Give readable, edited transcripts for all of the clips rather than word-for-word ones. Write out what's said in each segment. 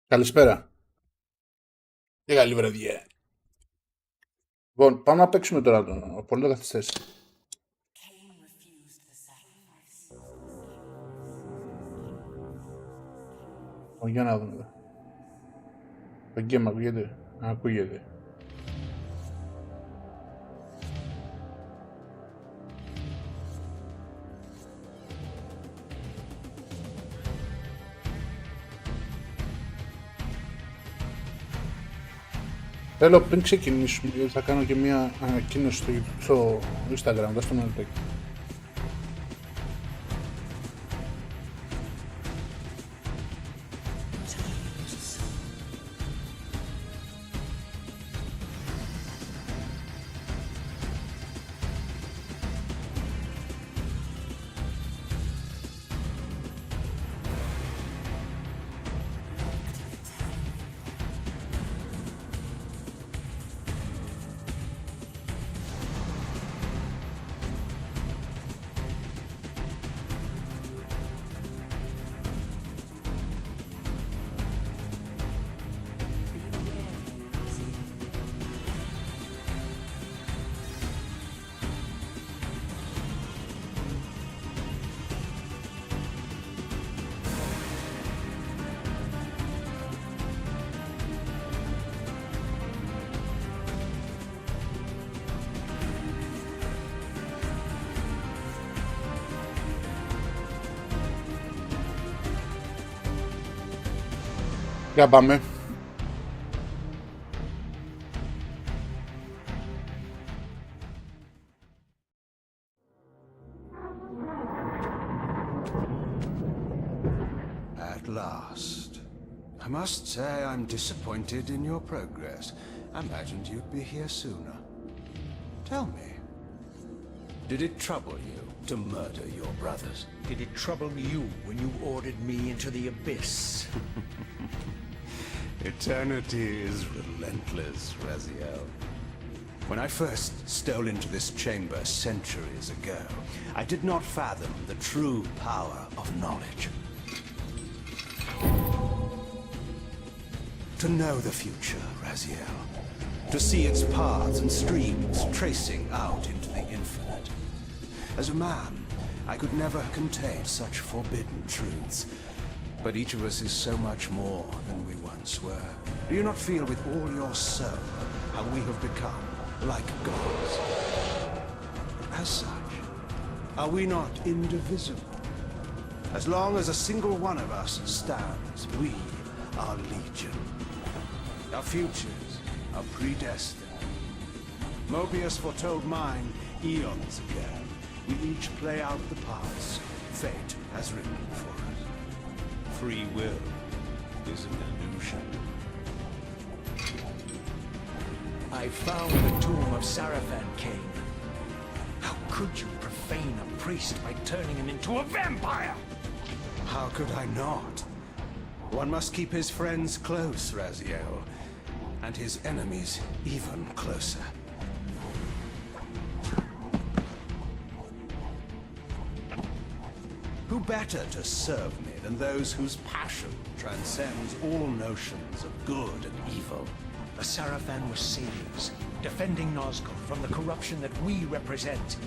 Καλησπέρα. Και καλή βραδιά. Λοιπόν, πάμε να παίξουμε τώρα τον πολύ καθυστέρηση. Για να δούμε εδώ. Το game ακούγεται. Ακούγεται. Θέλω πριν ξεκινήσουμε, γιατί θα κάνω και μια ανακοίνωση στο Instagram, δώστε μου ένα λεπτάκι. Για πάμε. At last. I must say I'm disappointed in your progress. I imagined you'd be here sooner. Tell me, did it trouble you to murder your brothers? Did it trouble you when you ordered me into the abyss? Eternity is relentless, Raziel. When I first stole into this chamber centuries ago, I did not fathom the true power of knowledge. To know the future, Raziel. To see its paths and streams tracing out into the infinite. As a man, I could never contain such forbidden truths. But each of us is so much more than we once were. Do you not feel with all your soul how we have become like gods? As such, are we not indivisible? As long as a single one of us stands, we are legion. Our futures are predestined. Mobius foretold mine eons ago. We each play out the parts fate has written for us. Free will is an illusion. I found the tomb of Sarafan, Kain. How could you profane a priest by turning him into a vampire? How could I not? One must keep his friends close, Raziel, and his enemies even closer. Who better to serve me than those whose passion transcends all notions of good and evil? The Sarafan were saviors, defending Nazgûl from the corruption that we represent.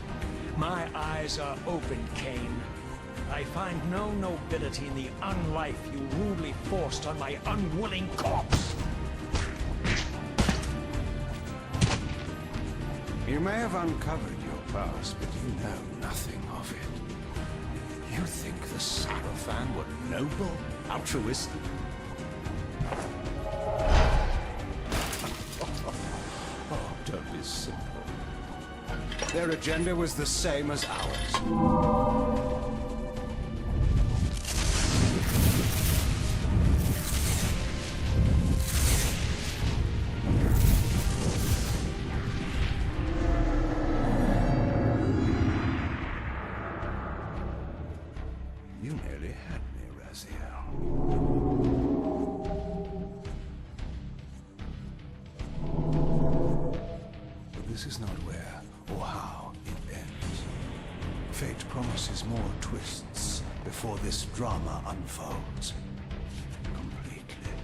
My eyes are open, Kain. I find no nobility in the unlife you rudely forced on my unwilling corpse. You may have uncovered your past, but you know nothing of it. You think the Sarafan were noble, altruistic? Oh, don't be simple. Their agenda was the same as ours. You nearly had me, Raziel. But this is not where or how it ends. Fate promises more twists before this drama unfolds completely.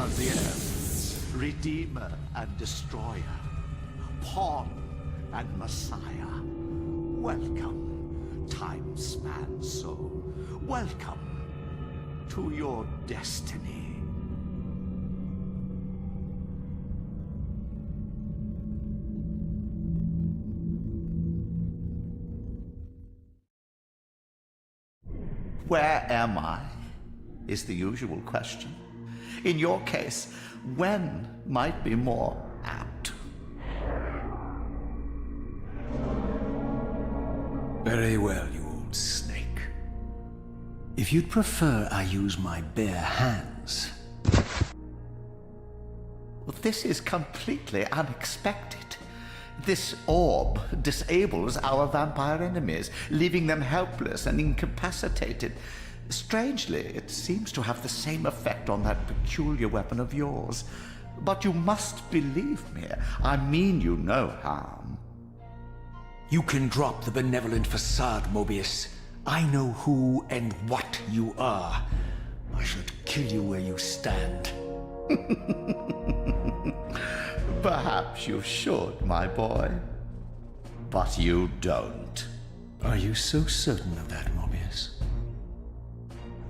Raziel, Redeemer and Destroyer, Pawn and Messiah. Welcome, time-span soul. Welcome to your destiny. Where am I? Is the usual question. In your case, when might be more apt. Very well, you old snake. If you'd prefer I use my bare hands... Well, this is completely unexpected. This orb disables our vampire enemies, leaving them helpless and incapacitated. Strangely, it seems to have the same effect on that peculiar weapon of yours. But you must believe me. I mean you no harm. You can drop the benevolent facade, Mobius. I know who and what you are. I should kill you where you stand. Perhaps you should, my boy. But you don't. Are you so certain of that, Mobius?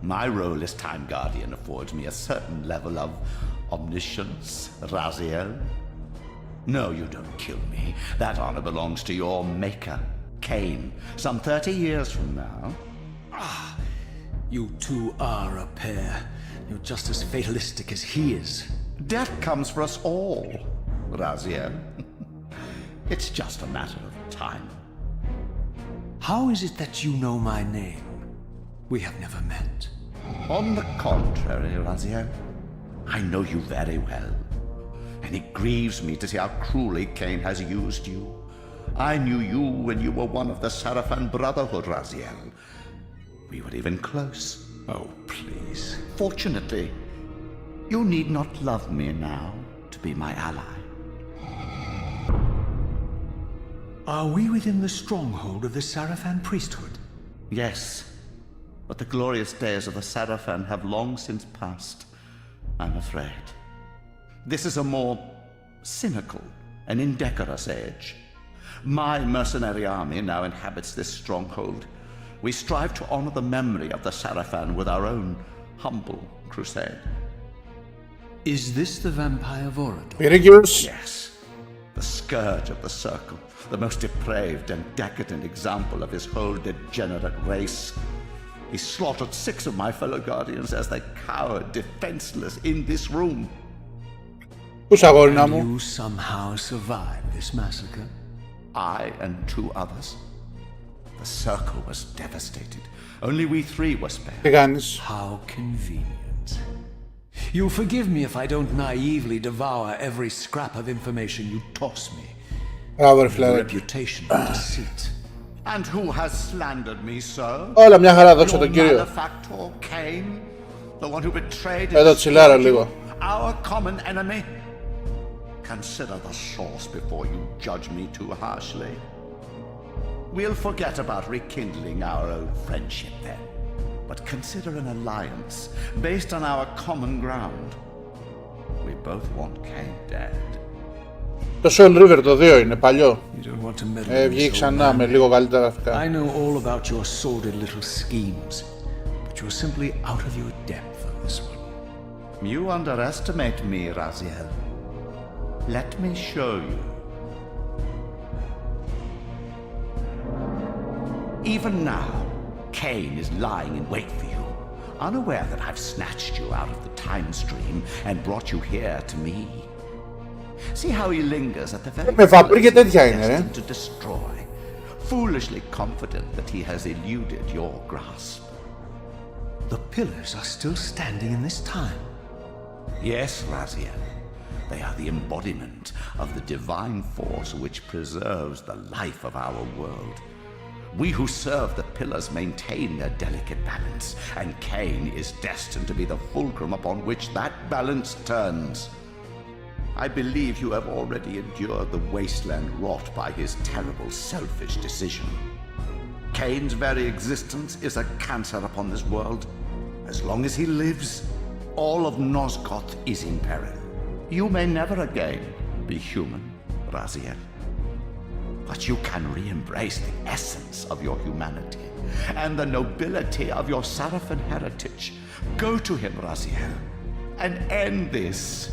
My role as Time Guardian affords me a certain level of omniscience, Raziel. No, you don't kill me. That honor belongs to your maker, Kain, some 30 years from now. Ah, you two are a pair. You're just as fatalistic as he is. Death comes for us all, Raziel. It's just a matter of time. How is it that you know my name? We have never met. On the contrary, Raziel, I know you very well. And it grieves me to see how cruelly Kain has used you. I knew you when you were one of the Sarafan Brotherhood, Raziel. We were even close. Oh, please. Fortunately, you need not love me now to be my ally. Are we within the stronghold of the Sarafan priesthood? Yes, but the glorious days of the Sarafan have long since passed, I'm afraid. This is a more cynical and indecorous age. My mercenary army now inhabits this stronghold. We strive to honor the memory of the Sarafan with our own humble crusade. Is this the vampire Vorador? Πυρίκιος. Yes, the scourge of the circle, the most depraved and decadent example of his whole degenerate race. He slaughtered 6 of my fellow guardians as they cowered defenseless in this room. Πούς αγόρινα And μου. you somehow survived this massacre? I and 2 others. The circle was devastated. Only we 3 were spared. Τι κάνεις? How convenient. You'll forgive me if I don't naively devour every scrap of information you toss me. Μπράβο ρε The φιλαράκι. reputation of deceit. And who has slandered me so? Όλα μια χαρά, δόξα Your τον Κύριο. malefactor, Kain? The one who betrayed Εδώ τσιλάρα and λίγο. our common enemy? Consider the source before you judge me too harshly. We'll forget about rekindling our old friendship then, but consider an alliance based on our common ground. We both want Kain dead. Το Soul River το 2 είναι παλιό. You don't want to meddle with Βγήκε this, old ξανά man. με λίγο καλύτερα γραφικά. I know all about your sordid little schemes, but you're simply out of your depth on this one. You underestimate me, Raziel. Let me show you. Even now, Kain is lying in wait for you, unaware that I've snatched you out of the time stream and brought you here to me. See how he lingers at the very Με βαπρί και place τέτοια he's είναι, ρε. destined to destroy, foolishly confident that he has eluded your grasp. The pillars are still standing in this time. Yes, Raziel. They are the embodiment of the divine force which preserves the life of our world. We who serve the pillars maintain their delicate balance, and Kain is destined to be the fulcrum upon which that balance turns. I believe you have already endured the wasteland wrought by his terrible, selfish decision. Kain's very existence is a cancer upon this world. As long as he lives, All of Nosgoth is in peril. You may never again be human, Raziel. But you can re-embrace the essence of your humanity and the nobility of your Sarafan heritage. Go to him, Raziel, and end this.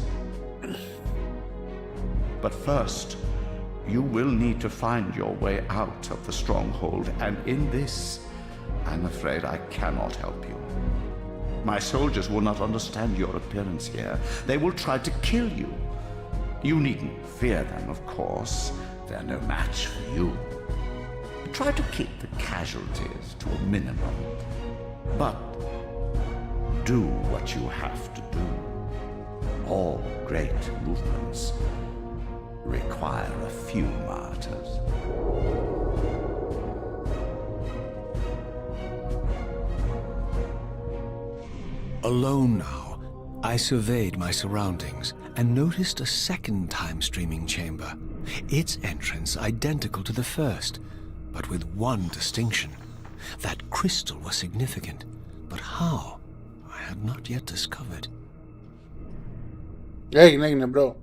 But first, you will need to find your way out of the stronghold, and in this, I'm afraid I cannot help you. My soldiers will not understand your appearance here. They will try to kill you. You needn't fear them, of course. They're no match for you. Try to keep the casualties to a minimum. But do what you have to do. All great movements require a few martyrs. Alone now, I surveyed my surroundings and noticed a second time-streaming chamber. Its entrance identical to the first, but with one distinction. That crystal was significant, but how? I had not yet discovered. Έγινε, bro.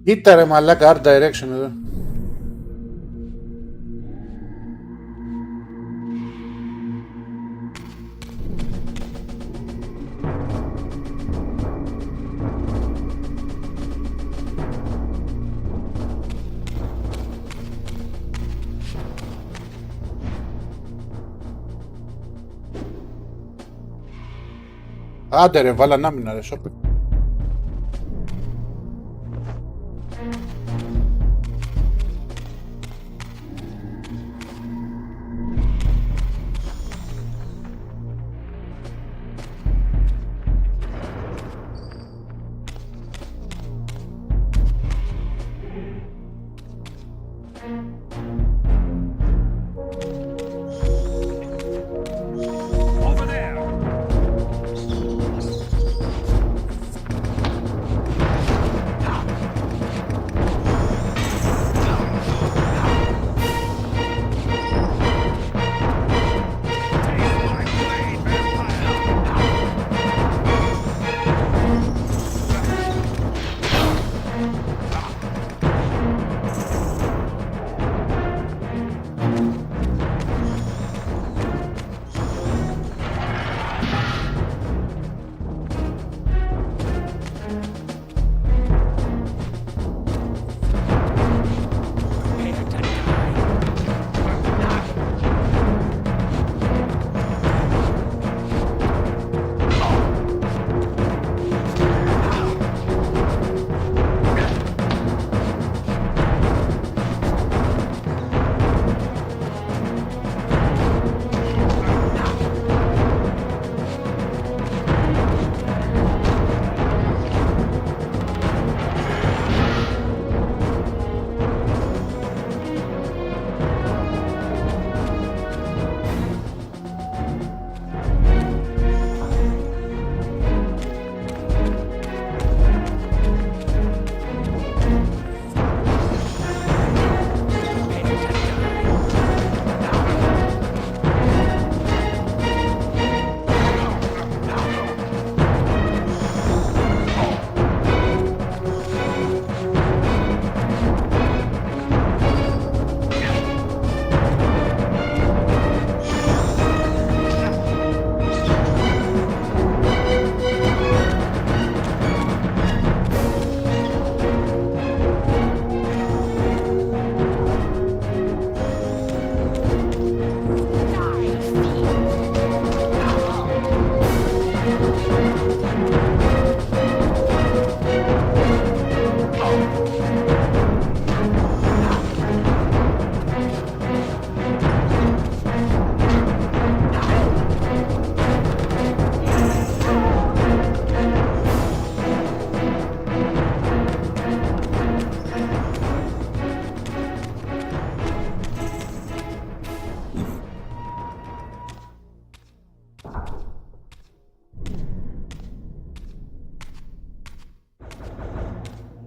Κοίτα ρε μαλάκα, art direction εδώ. Άντε ρε, βάλα να μην αρεσόπαι.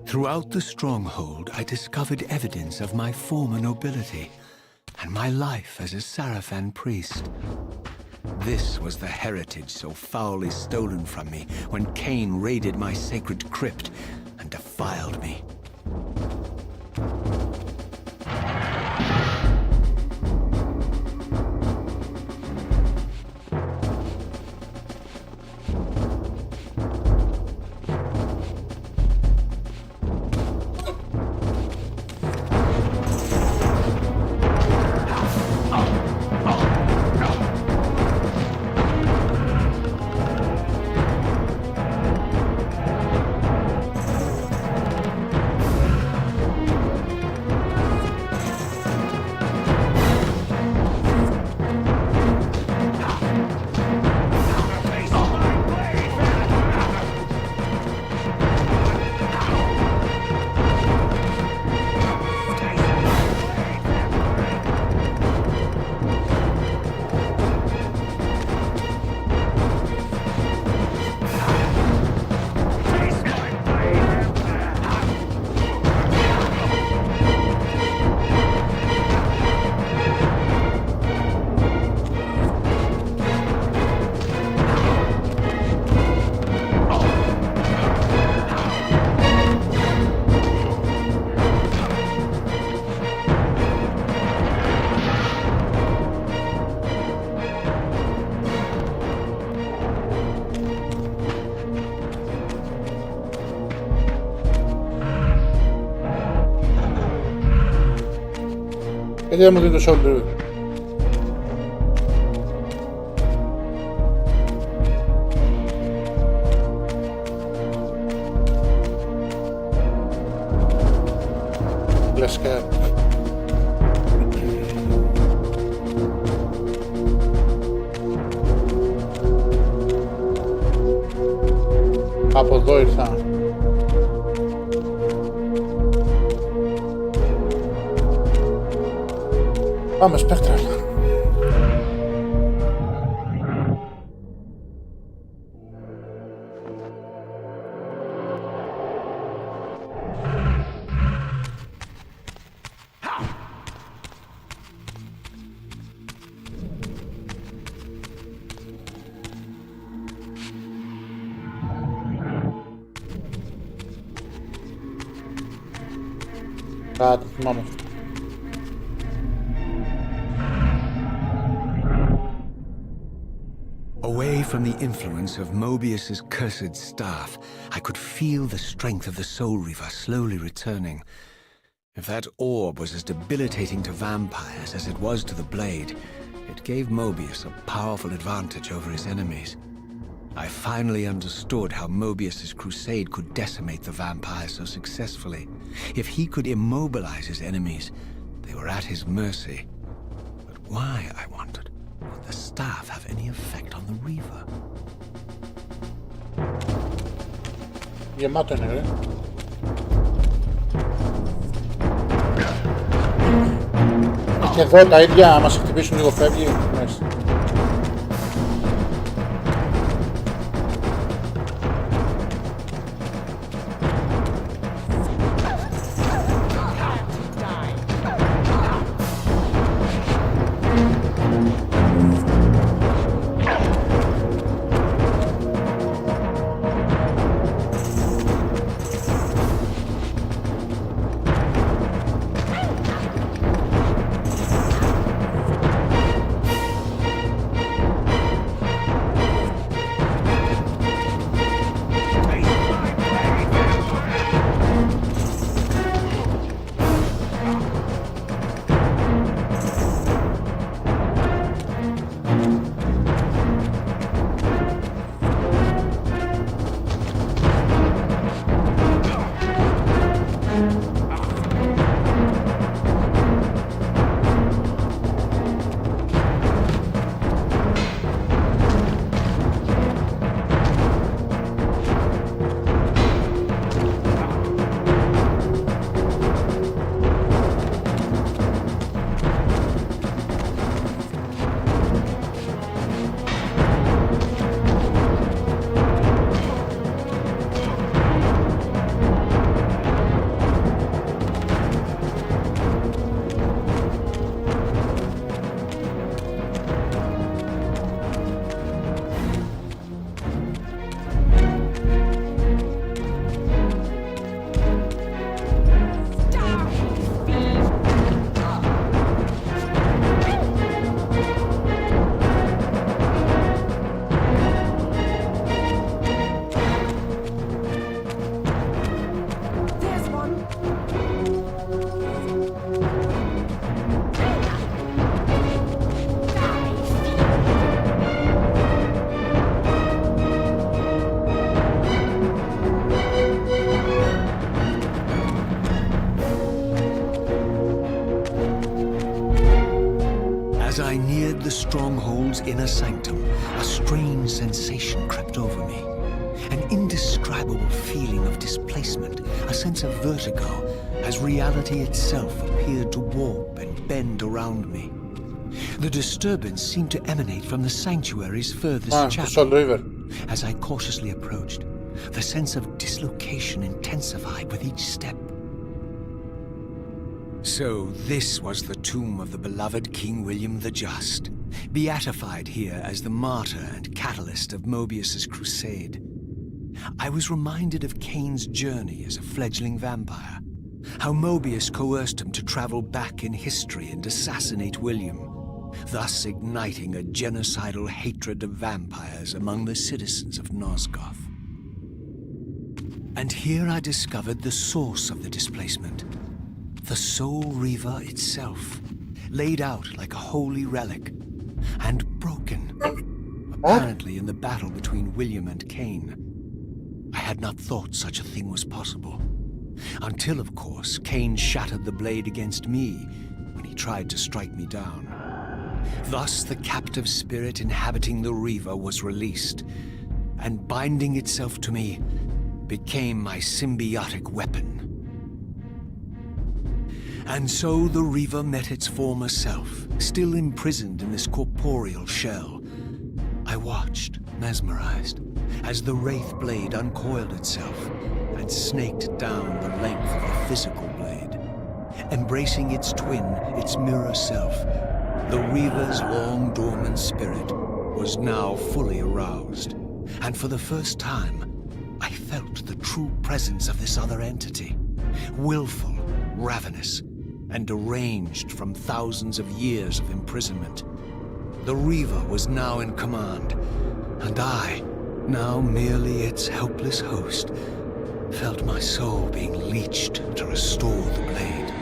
Throughout the stronghold, I discovered evidence of my former nobility and my life as a Sarafan priest. This was the heritage so foully stolen from me when Kain raided my sacred crypt and defiled me. Γιατί δεν μου δίνει το shoulder. Κλασικά. Από εδώ ήρθα. Πάμε σπέκτρα. Κάτι θυμάμαι. Away from the influence of Mobius's cursed staff, I could feel the strength of the Soul Reaver slowly returning. If that orb was as debilitating to vampires as it was to the blade, it gave Mobius a powerful advantage over his enemies. I finally understood how Mobius's crusade could decimate the vampires so successfully. If he could immobilize his enemies, they were at his mercy. But why, I wondered, would the staff have any effect on the Reaver? Γεμάτο είναι, ρε. Και εδώ τα ίδια, άμα σε χτυπήσουν λίγο φεύγει. Μέσα. As I neared the stronghold's inner sanctum, a strange sensation crept over me. An indescribable feeling of displacement, a sense of vertigo, as reality itself appeared to warp and bend around me. The disturbance seemed to emanate from the sanctuary's furthest το chapel. Soul River. As I cautiously approached, the sense of dislocation intensified with each step. So this was the tomb of the beloved King William the Just, beatified here as the martyr and catalyst of Mobius's crusade. I was reminded of Kain's journey as a fledgling vampire, how Mobius coerced him to travel back in history and assassinate William, thus igniting a genocidal hatred of vampires among the citizens of Nosgoth. And here I discovered the source of the displacement. The Soul Reaver itself, laid out like a holy relic, and broken, apparently in the battle between William and Kain. I had not thought such a thing was possible, until, of course, Kain shattered the blade against me when he tried to strike me down. Thus, the captive spirit inhabiting the Reaver was released, and binding itself to me, became my symbiotic weapon. And so the Reaver met its former self, still imprisoned in this corporeal shell. I watched, mesmerized, as the Wraith blade uncoiled itself and snaked down the length of the physical blade. Embracing its twin, its mirror self, the Reaver's long-dormant spirit was now fully aroused, and for the first time, I felt the true presence of this other entity, willful, ravenous, and deranged from thousands of years of imprisonment. The Reaver was now in command, and I, now merely its helpless host, felt my soul being leached to restore the blade.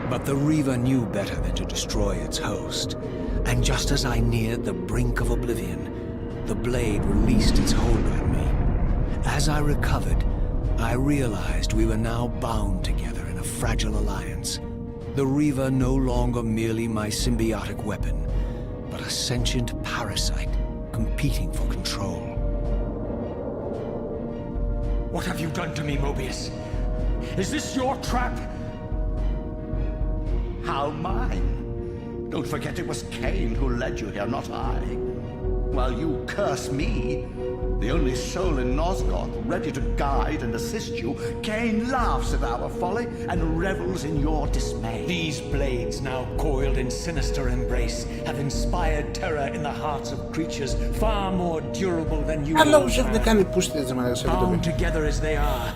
But the Reaver knew better than to destroy its host, and just as I neared the brink of oblivion, the blade released its hold on me. As I recovered, I realized we were now bound together in a fragile alliance. The Reaver no longer merely my symbiotic weapon, but a sentient parasite competing for control. What have you done to me, Mobius? Is this your trap? How mine? Don't forget it was Kain who led you here, not I. While you curse me, the only soul in Nosgoth ready to guide and assist you, Kain laughs at our folly and revels in your dismay. These blades, now coiled in sinister embrace, have inspired terror in the hearts of creatures far more durable than you. Αλλά όπως έχουν κάνει push τη ζημαρία Bound together as they are,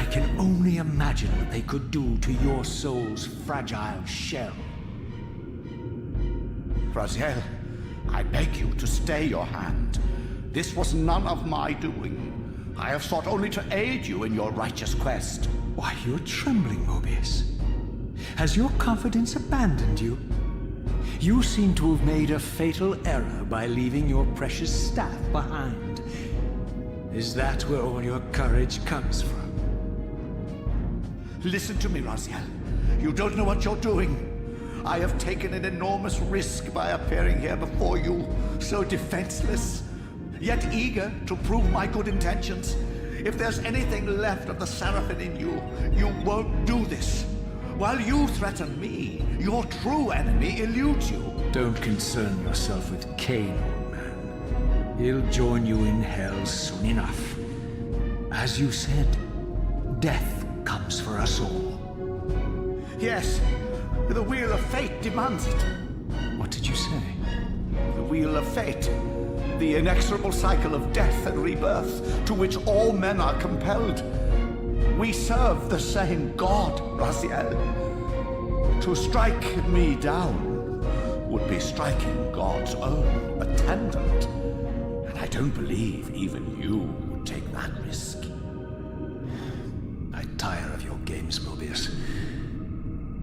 I can only imagine what they could do to your soul's fragile shell. Raziel, I beg you to stay your hand. This was none of my doing. I have sought only to aid you in your righteous quest. Why, you're trembling, Mobius. Has your confidence abandoned you? You seem to have made a fatal error by leaving your precious staff behind. Is that where all your courage comes from? Listen to me, Raziel. You don't know what you're doing. I have taken an enormous risk by appearing here before you, so defenseless, yet eager to prove my good intentions. If there's anything left of the Seraphim in you, you won't do this. While you threaten me, your true enemy eludes you. Don't concern yourself with Kain, old man. He'll join you in hell soon enough. As you said, death comes for us all. Yes, the wheel of fate demands it. What did you say? The wheel of fate. The inexorable cycle of death and rebirth to which all men are compelled. We serve the same God, Raziel. To strike me down would be striking God's own attendant. And I don't believe even you would take that risk. I tire of your games, Mobius.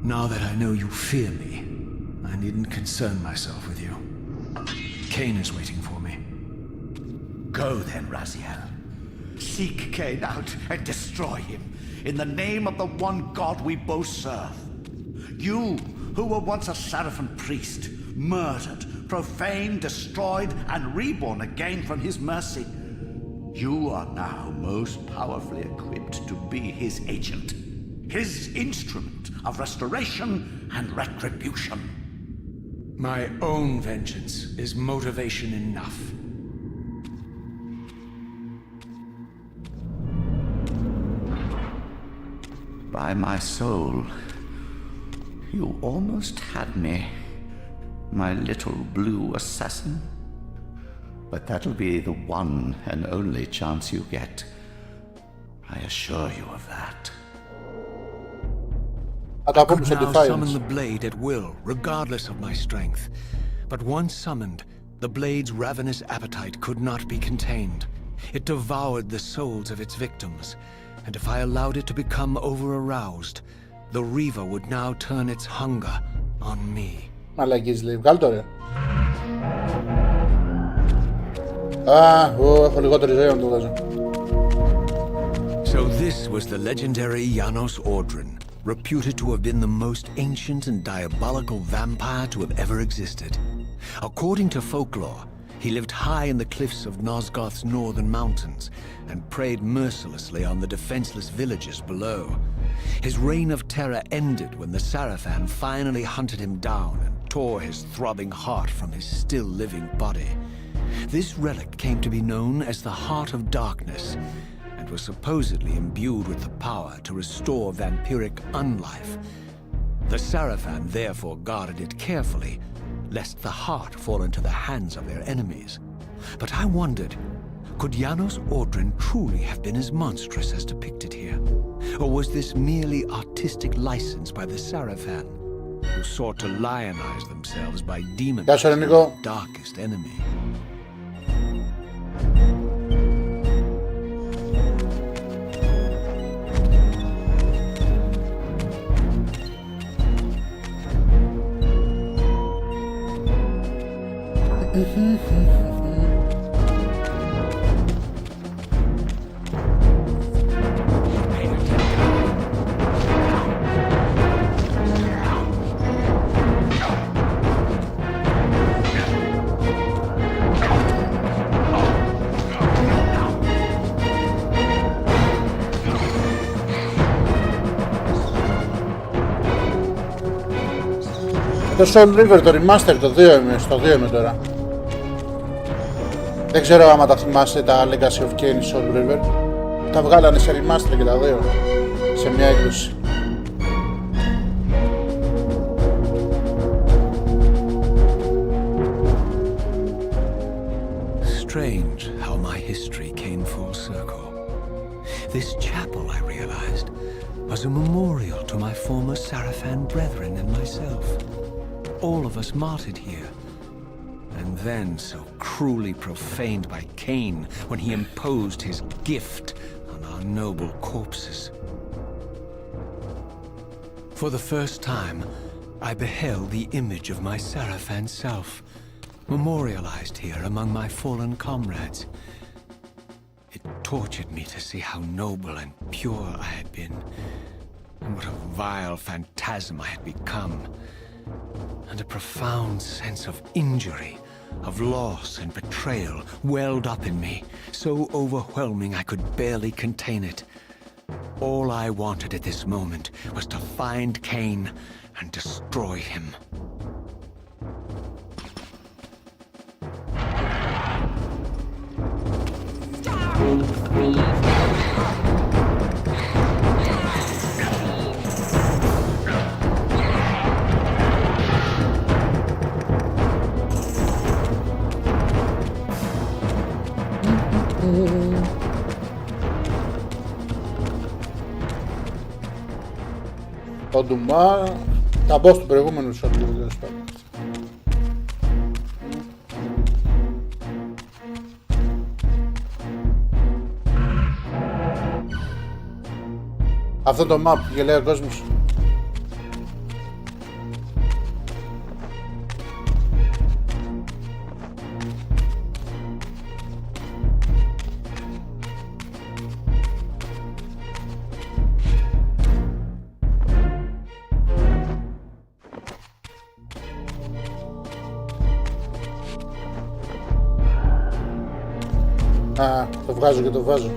Now that I know you fear me, I needn't concern myself with you. Kain is waiting for me. Go then, Raziel. Seek Kain out and destroy him in the name of the one God we both serve. You, who were once a Seraphim priest, murdered, profaned, destroyed, and reborn again from his mercy. You are now most powerfully equipped to be his agent, his instrument of restoration and retribution. My own vengeance is motivation enough. By my soul, you almost had me, my little blue assassin. But that'll be the one and only chance you get. I assure you of that. I could now summon the blade at will, regardless of my strength. But once summoned, the blade's ravenous appetite could not be contained. It devoured the souls of its victims, and if I allowed it to become over-aroused, the Reaver would now turn its hunger on me. Μαλακίες λέει, βγάλ' το ρε. Έχω λιγότερη ζωή να το βάζω. So this was the legendary Janos Ordrin, reputed to have been the most ancient and diabolical vampire to have ever existed. According to folklore, he lived high in the cliffs of Nosgoth's northern mountains and preyed mercilessly on the defenseless villages below. His reign of terror ended when the Sarafan finally hunted him down and tore his throbbing heart from his still-living body. This relic came to be known as the Heart of Darkness and was supposedly imbued with the power to restore vampiric unlife. The Sarafan therefore guarded it carefully, lest the heart fall into the hands of their enemies. But I wondered, could Janos Ordrin truly have been as monstrous as depicted here? Or was this merely artistic license by the Sarafan, who sought to lionize themselves by demonizing their darkest enemy? Το Soul River, το Remastered, το 2 είμαι, στο 2 είμαι τώρα. Δεν ξέρω άμα τα θυμάσαι τα Legacy of Kain Soul River. Τα βγάλανε σε Remastered και τα 2, σε μια έκδοση. Strange how my history came full circle. This chapel, I realized, was a memorial to my former Sarafan brethren and myself. All of us martyred here, and then so cruelly profaned by Kain when he imposed his gift on our noble corpses. For the first time, I beheld the image of my Sarafan self, memorialized here among my fallen comrades. It tortured me to see how noble and pure I had been, and what a vile phantasm I had become. And a profound sense of injury, of loss and betrayal welled up in me, so overwhelming I could barely contain it. All I wanted at this moment was to find Kain and destroy him. Το Ντουμά, τα boss του προηγούμενου shot τέλος πάντων. Αυτό το map και λέει ο κόσμος. Α, το βγάζω και το βάζω.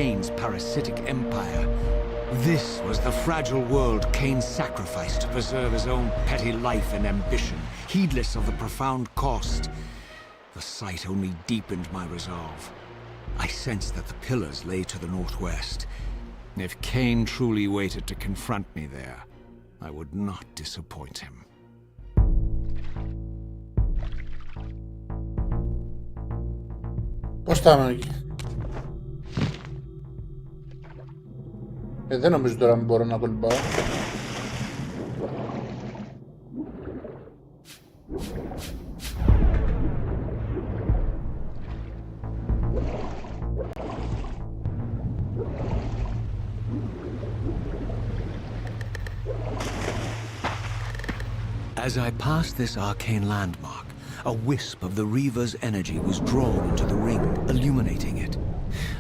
Kain's parasitic empire. This was the fragile world Kain sacrificed to preserve his own petty life and ambition, heedless of the profound cost. The sight only deepened my resolve. I sensed that the pillars lay to the northwest. If Kain truly waited to confront me there, I would not disappoint him. Πώς θα εκεί. Δεν νομίζω τώρα μην μπορώ να κολυμπάω. As I passed this arcane landmark, a wisp of the Reaver's energy was drawn into the ring, illuminating it.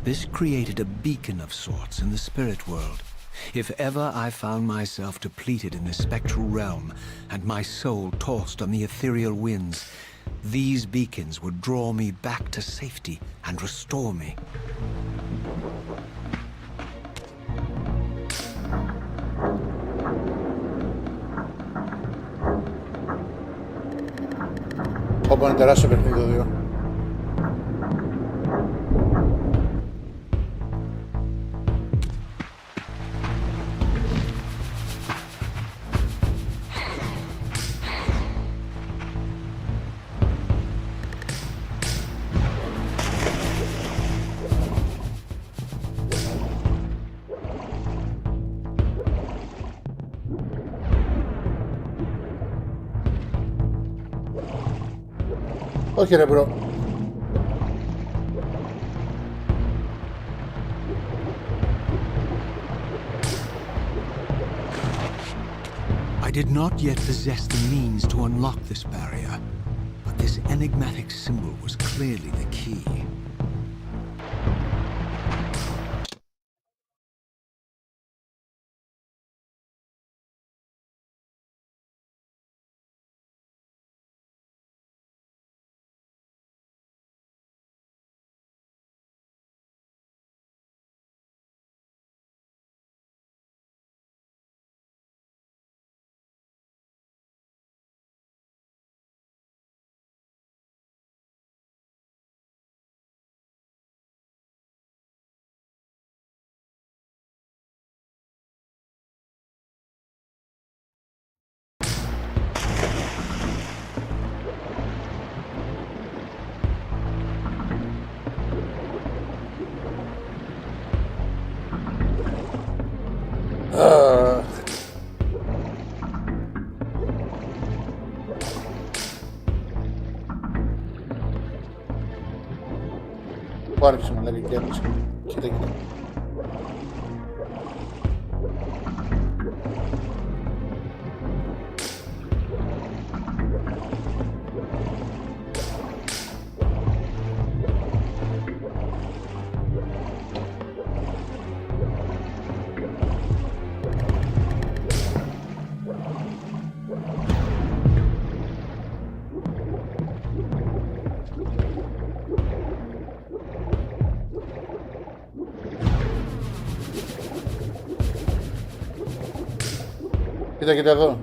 This created a beacon of sorts in the spirit world. If ever I found myself depleted in the spectral realm, and my soul tossed on the ethereal winds, these beacons would draw me back to safety and restore me. Όπου είναι τεράστιο παιχνίδι το 2. Όχι ρε μπρο. I did not yet possess the means to unlock this barrier, but this enigmatic symbol was clearly the key. Πού άρχισε να λέγει και έμεισε. Κοίτα, κοίτα. Κοίτα, κοίτα εδώ.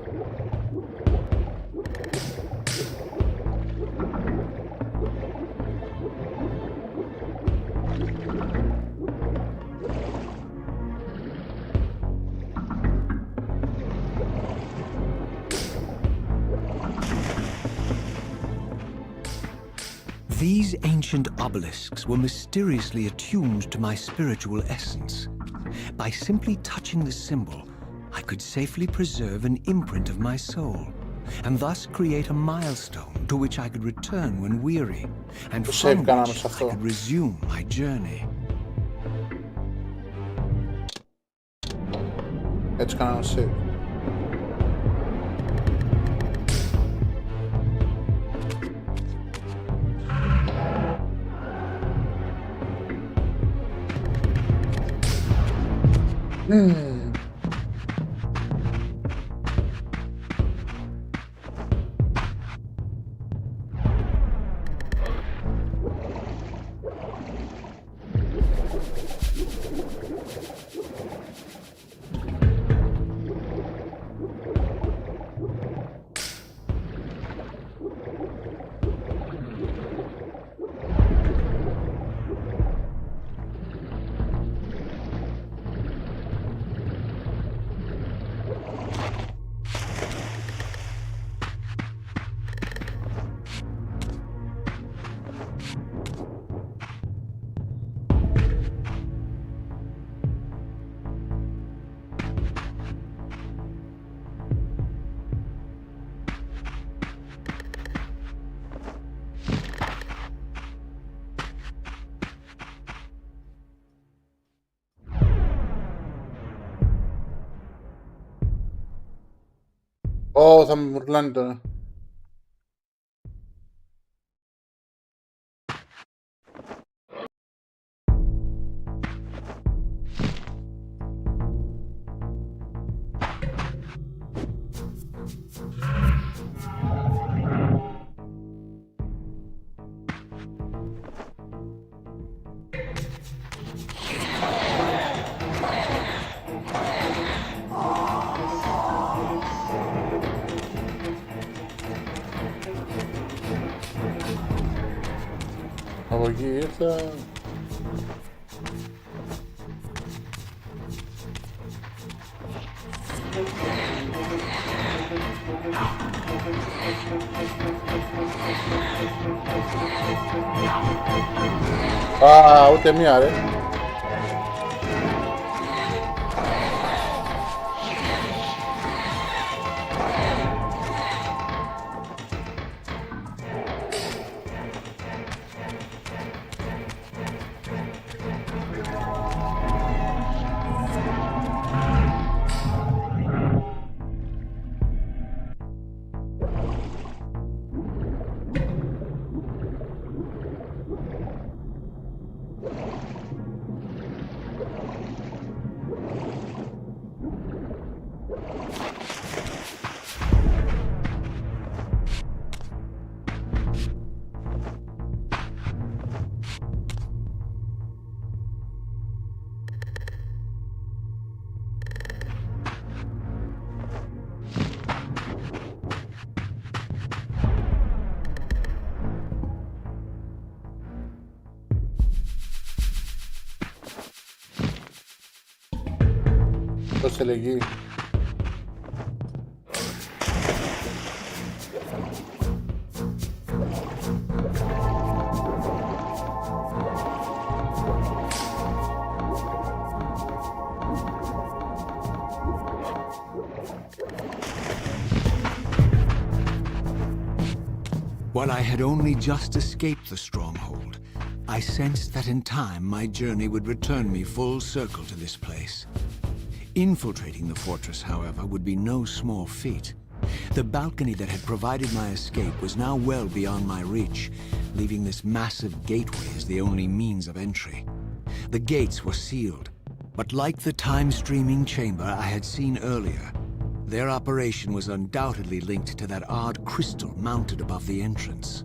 These ancient obelisks were mysteriously attuned to my spiritual essence. By simply touching the symbol, I could safely preserve an imprint of my soul, and thus create a milestone to which I could return when weary, and from which I could resume my journey. Έτσι κάναμε save. Ω, θα με μουρλάνει τώρα. Από εκεί ήρθα. Α, ούτε μία ρε. Πώς έλεγε. While I had only just escaped the stronghold, I sensed that in time my journey would return me full circle to this place. Infiltrating the fortress, however, would be no small feat. The balcony that had provided my escape was now well beyond my reach, leaving this massive gateway as the only means of entry. The gates were sealed, but like the time-streaming chamber I had seen earlier, their operation was undoubtedly linked to that odd crystal mounted above the entrance.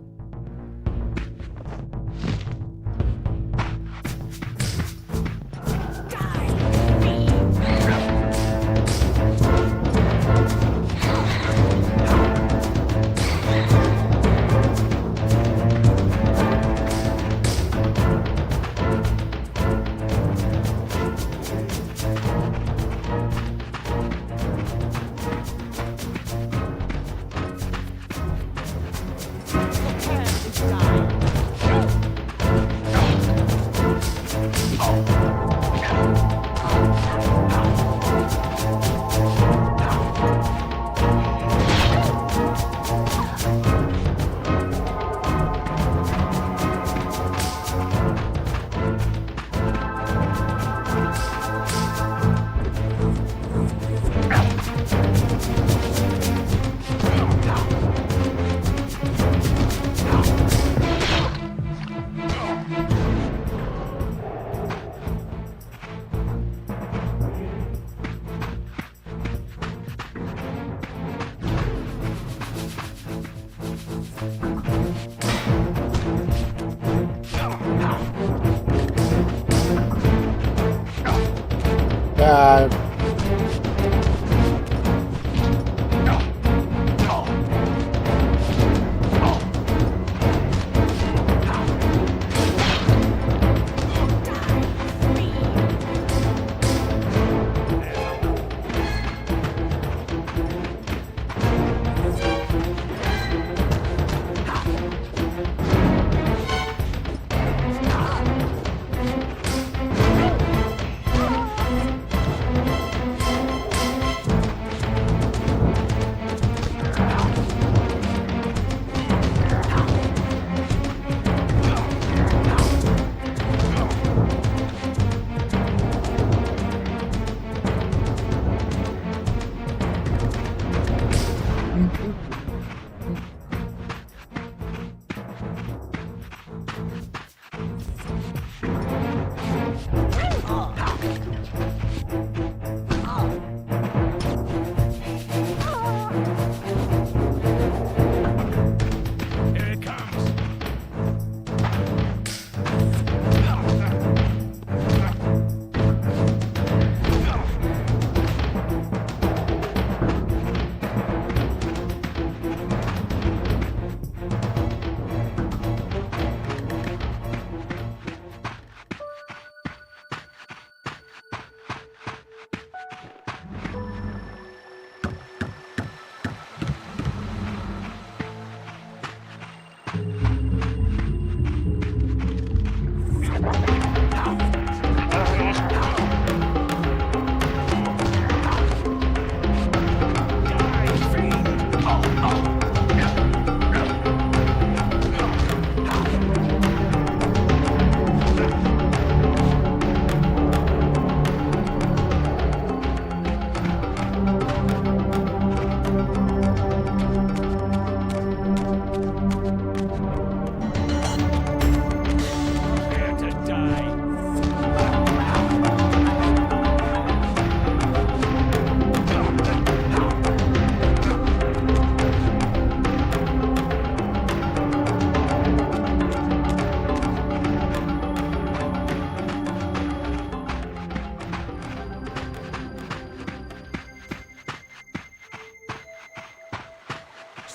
Αλλά...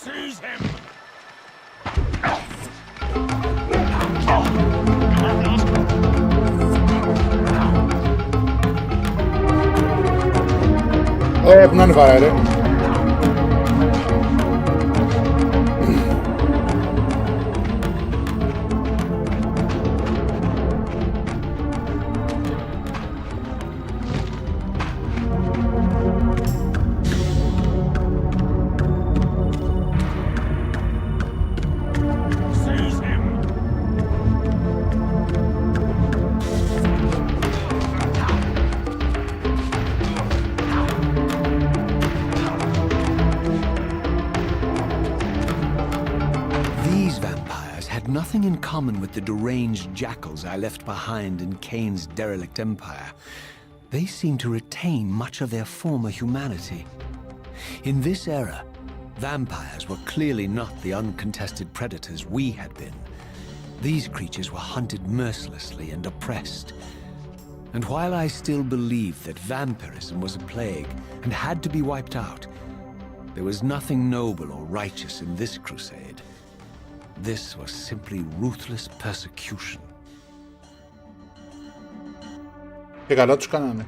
Seize him! Πού να είναι βαρά, ρε. Nothing in common with the deranged jackals I left behind in Kain's derelict empire. They seem to retain much of their former humanity. In this era, vampires were clearly not the uncontested predators we had been. These creatures were hunted mercilessly and oppressed. And while I still believed that vampirism was a plague and had to be wiped out, there was nothing noble or righteous in this crusade. This was simply ruthless persecution. Και καλά τους κάνανε.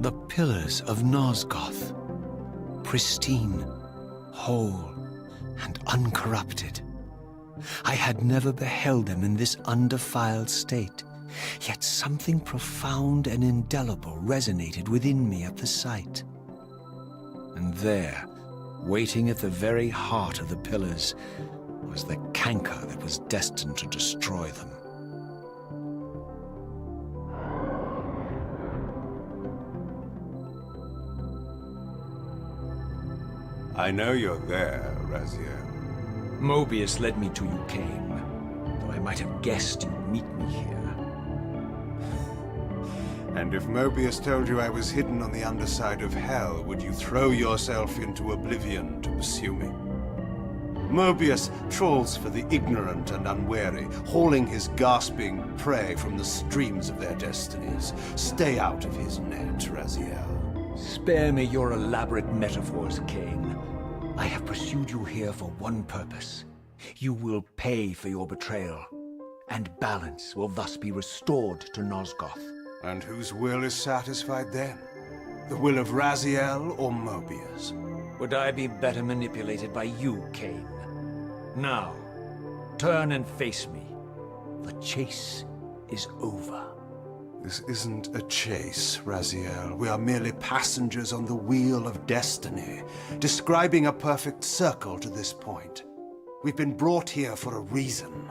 The pillars of Nosgoth. Pristine, whole, and uncorrupted. I had never beheld them in this undefiled state, yet something profound and indelible resonated within me at the sight. And there, waiting at the very heart of the pillars, was the canker that was destined to destroy them. I know you're there, Raziel. Mobius led me to you, Kain, though I might have guessed you'd meet me here. And if Mobius told you I was hidden on the underside of hell, would you throw yourself into oblivion to pursue me? Mobius trawls for the ignorant and unwary, hauling his gasping prey from the streams of their destinies. Stay out of his net, Raziel. Spare me your elaborate metaphors, Kain. I have pursued you here for one purpose. You will pay for your betrayal, and balance will thus be restored to Nosgoth. And whose will is satisfied then? The will of Raziel or Mobius? Would I be better manipulated by you, Kain? Now, turn and face me. The chase is over. This isn't a chase, Raziel. We are merely passengers on the wheel of destiny, describing a perfect circle to this point. We've been brought here for a reason.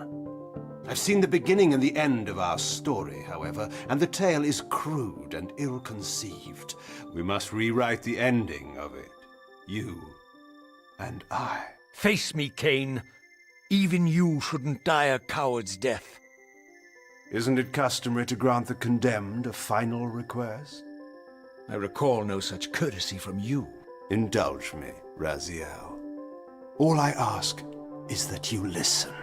I've seen the beginning and the end of our story, however, and the tale is crude and ill-conceived. We must rewrite the ending of it. You and I. Face me, Kain. Even you shouldn't die a coward's death. Isn't it customary to grant the condemned a final request? I recall no such courtesy from you. Indulge me, Raziel. All I ask is that you listen.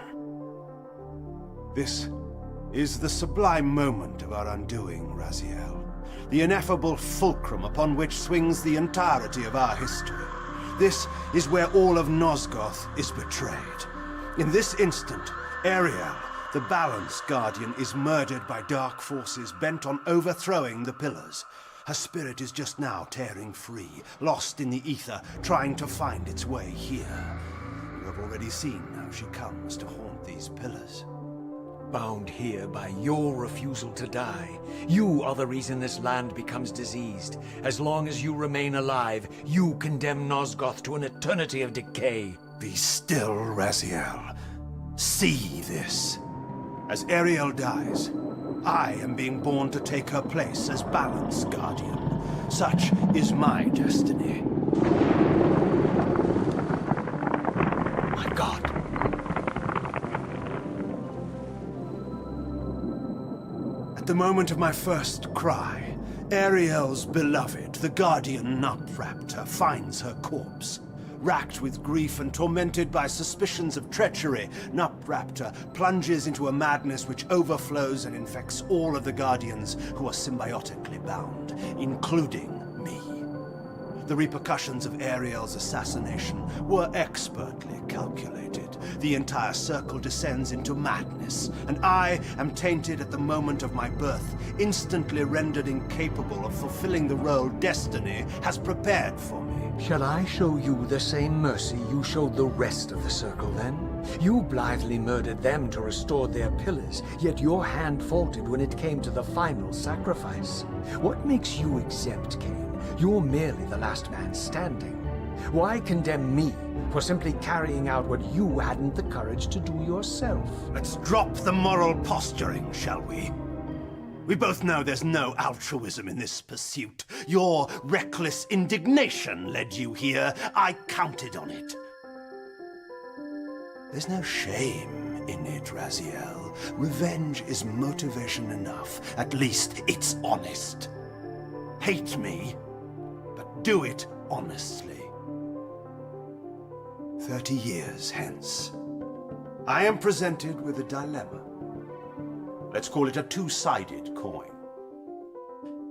This is the sublime moment of our undoing, Raziel. The ineffable fulcrum upon which swings the entirety of our history. This is where all of Nosgoth is betrayed. In this instant, Ariel, the Balance Guardian, is murdered by dark forces bent on overthrowing the pillars. Her spirit is just now tearing free, lost in the ether, trying to find its way here. You have already seen how she comes to haunt these pillars. Bound here by your refusal to die. You are the reason this land becomes diseased. As long as you remain alive, you condemn Nosgoth to an eternity of decay. Be still, Raziel. See this. As Ariel dies, I am being born to take her place as Balance Guardian. Such is my destiny. My God. At the moment of my first cry, Ariel's beloved, the Guardian Nupraptor, finds her corpse. Racked with grief and tormented by suspicions of treachery, Nupraptor plunges into a madness which overflows and infects all of the Guardians who are symbiotically bound, including me. The repercussions of Ariel's assassination were expertly calculated. The entire circle descends into madness, and I am tainted at the moment of my birth, instantly rendered incapable of fulfilling the role destiny has prepared for me. Shall I show you the same mercy you showed the rest of the Circle, then? You blithely murdered them to restore their pillars, yet your hand faltered when it came to the final sacrifice. What makes you exempt, Kain? You're merely the last man standing. Why condemn me for simply carrying out what you hadn't the courage to do yourself? Let's drop the moral posturing, shall we? We both know there's no altruism in this pursuit. Your reckless indignation led you here. I counted on it. There's no shame in it, Raziel. Revenge is motivation enough. At least it's honest. Hate me, but do it honestly. 30 years hence, I am presented with a dilemma. Let's call it a two-sided coin.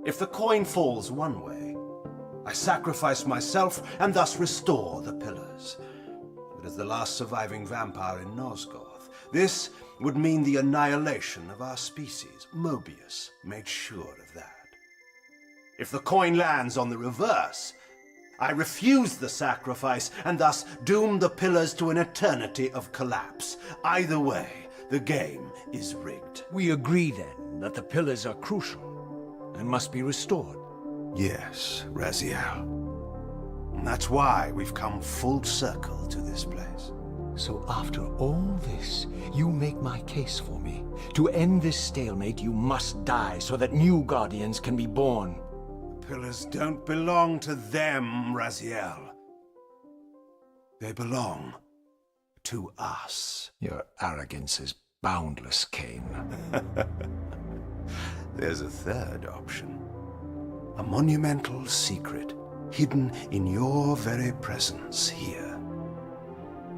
If the coin falls one way, I sacrifice myself and thus restore the pillars. But as the last surviving vampire in Nosgoth, this would mean the annihilation of our species. Mobius made sure of that. If the coin lands on the reverse, I refuse the sacrifice and thus doom the pillars to an eternity of collapse. Either way, the game is rigged. We agree then that the pillars are crucial and must be restored. Yes, Raziel. And that's why we've come full circle to this place. So after all this, you make my case for me. To end this stalemate, you must die so that new guardians can be born. Pillars don't belong to them, Raziel. They belong to us. Your arrogance is boundless, Kain. There's a third option. A monumental secret, hidden in your very presence here.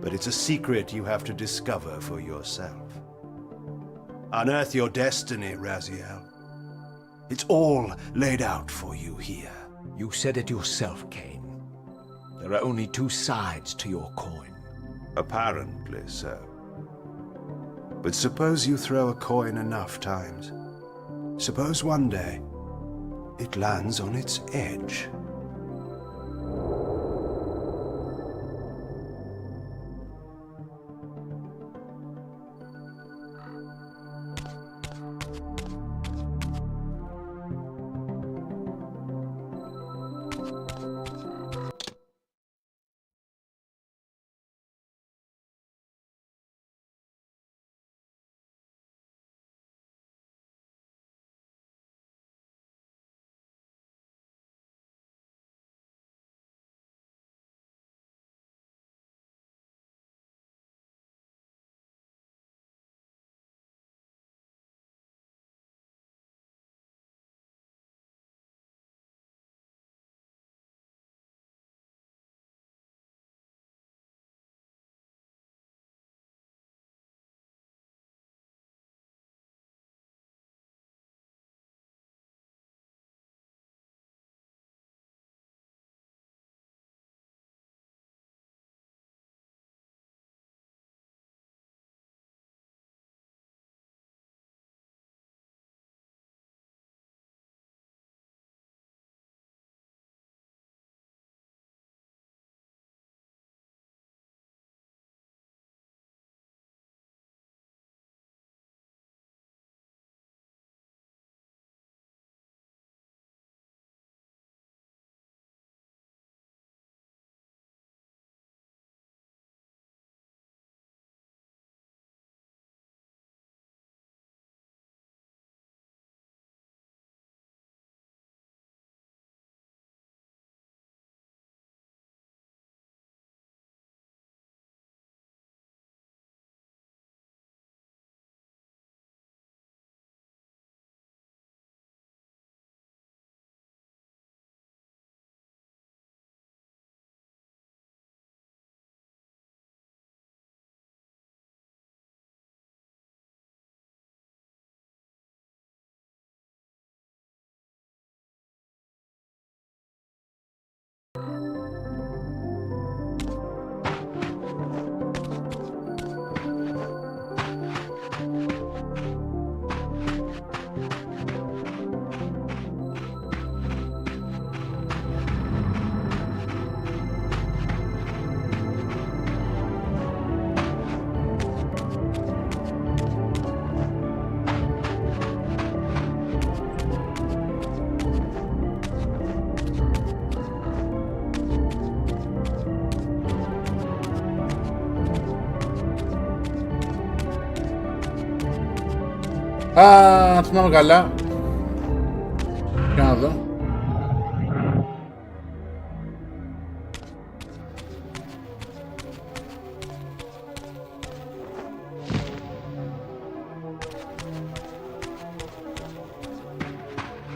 But it's a secret you have to discover for yourself. Unearth your destiny, Raziel. It's all laid out for you here. You said it yourself, Kain. There are only two sides to your coin. Apparently so. But suppose you throw a coin enough times. Suppose one day it lands on its edge. Α, θυμάμαι καλά. Για να δω.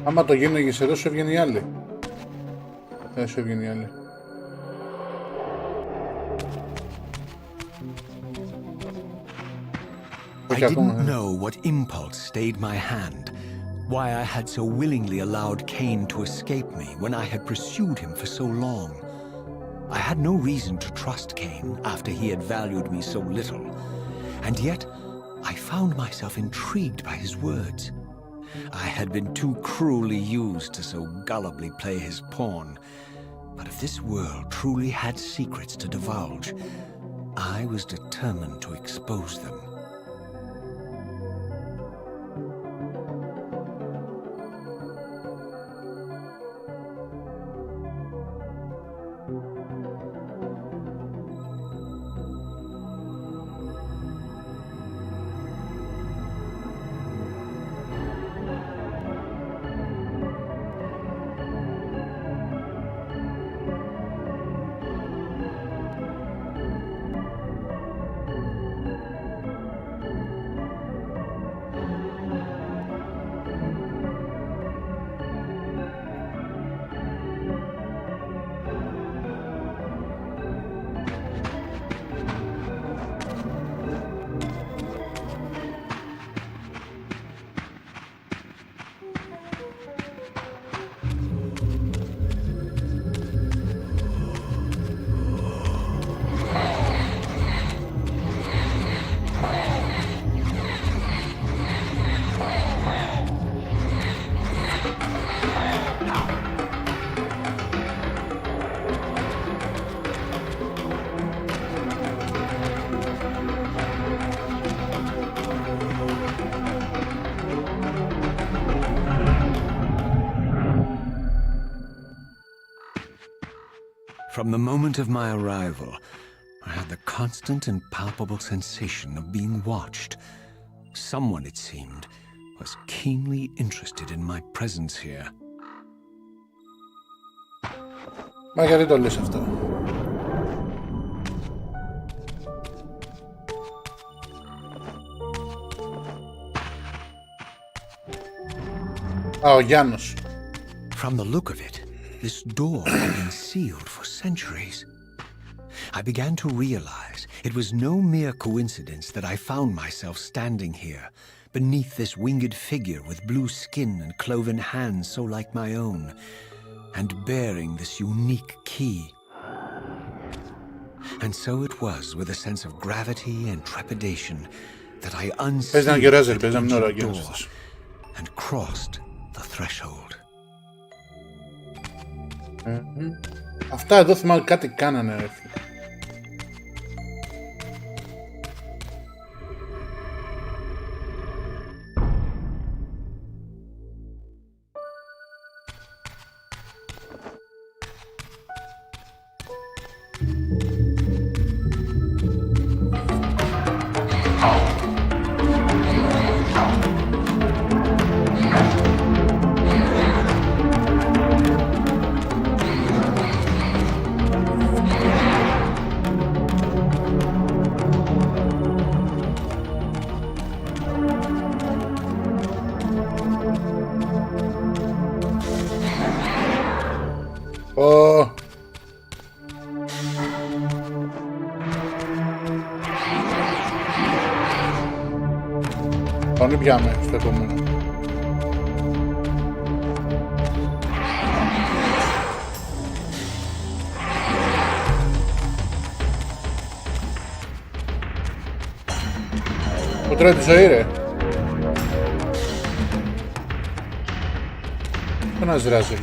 Άμα το γίνεγες εδώ, σου έβγαινε η άλλη. Δεν σου έβγαινε η άλλη. I didn't know what impulse stayed my hand, why I had so willingly allowed Kain to escape me when I had pursued him for so long. I had no reason to trust Kain after he had valued me so little, and yet I found myself intrigued by his words. I had been too cruelly used to so gullibly play his pawn. But if this world truly had secrets to divulge, I was determined to expose them. From the moment of my arrival, I had the constant and palpable sensation of being watched. Someone, it seemed, was keenly interested in my presence here. Μα γιατί το λες αυτό? Α, ο Γιάννος. From the look of it, this door had been sealed for centuries. I began to realize it was no mere coincidence that I found myself standing here, beneath this winged figure with blue skin and cloven hands so like my own, and bearing this unique key. And so it was with a sense of gravity and trepidation that I unsealed the ancient door and crossed the threshold. Αυτά εδώ θυμάμαι κάτι κάνανε, ρε. Πάνε πιάμε στο επόμενο. Μου τρώει τη ζωή, ρε. Ένας δράζει.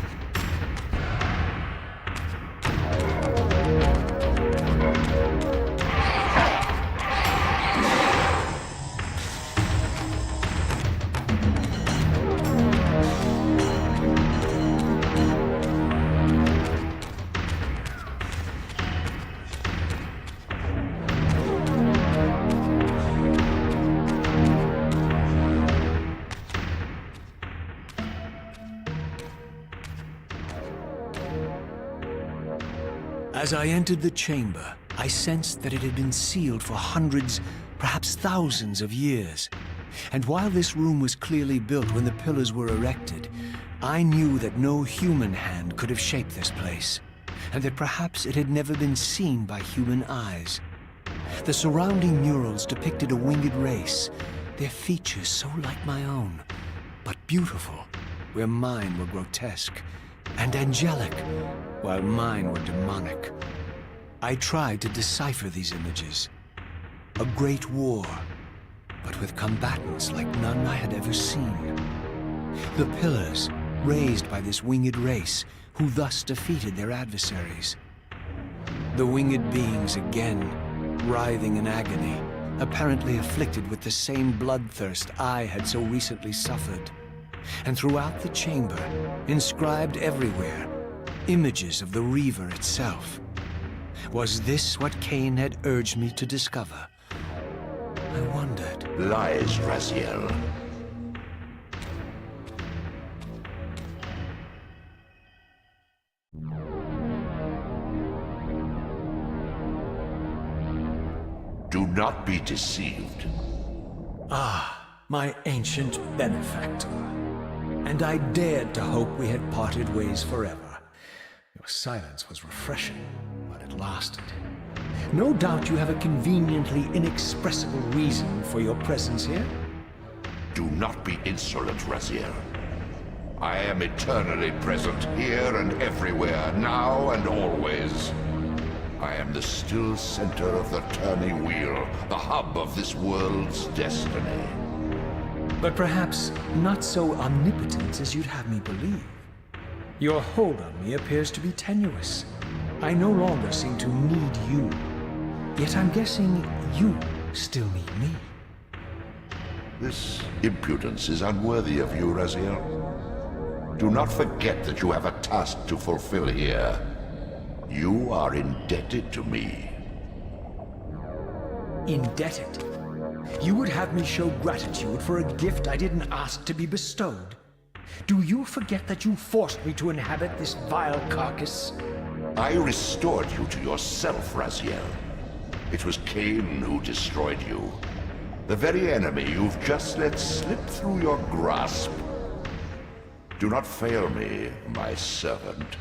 As I entered the chamber, I sensed that it had been sealed for hundreds, perhaps thousands of years. And while this room was clearly built when the pillars were erected, I knew that no human hand could have shaped this place, and that perhaps it had never been seen by human eyes. The surrounding murals depicted a winged race, their features so like my own, but beautiful, where mine were grotesque, and angelic, while mine were demonic. I tried to decipher these images. A great war, but with combatants like none I had ever seen. The pillars, raised by this winged race, who thus defeated their adversaries. The winged beings again, writhing in agony, apparently afflicted with the same bloodthirst I had so recently suffered. And throughout the chamber, inscribed everywhere, images of the Reaver itself. Was this what Kain had urged me to discover? I wondered. Lies, Raziel. Do not be deceived. My ancient benefactor. And I dared to hope we had parted ways forever. Your silence was refreshing, but it lasted. No doubt you have a conveniently inexpressible reason for your presence here. Do not be insolent, Raziel. I am eternally present here and everywhere, now and always. I am the still center of the turning wheel, the hub of this world's destiny. But perhaps not so omnipotent as you'd have me believe. Your hold on me appears to be tenuous. I no longer seem to need you. Yet I'm guessing you still need me. This impudence is unworthy of you, Raziel. Do not forget that you have a task to fulfill here. You are indebted to me. Indebted? You would have me show gratitude for a gift I didn't ask to be bestowed. Do you forget that you forced me to inhabit this vile carcass? I restored you to yourself, Raziel. It was Kain who destroyed you. The very enemy you've just let slip through your grasp. Do not fail me, my servant.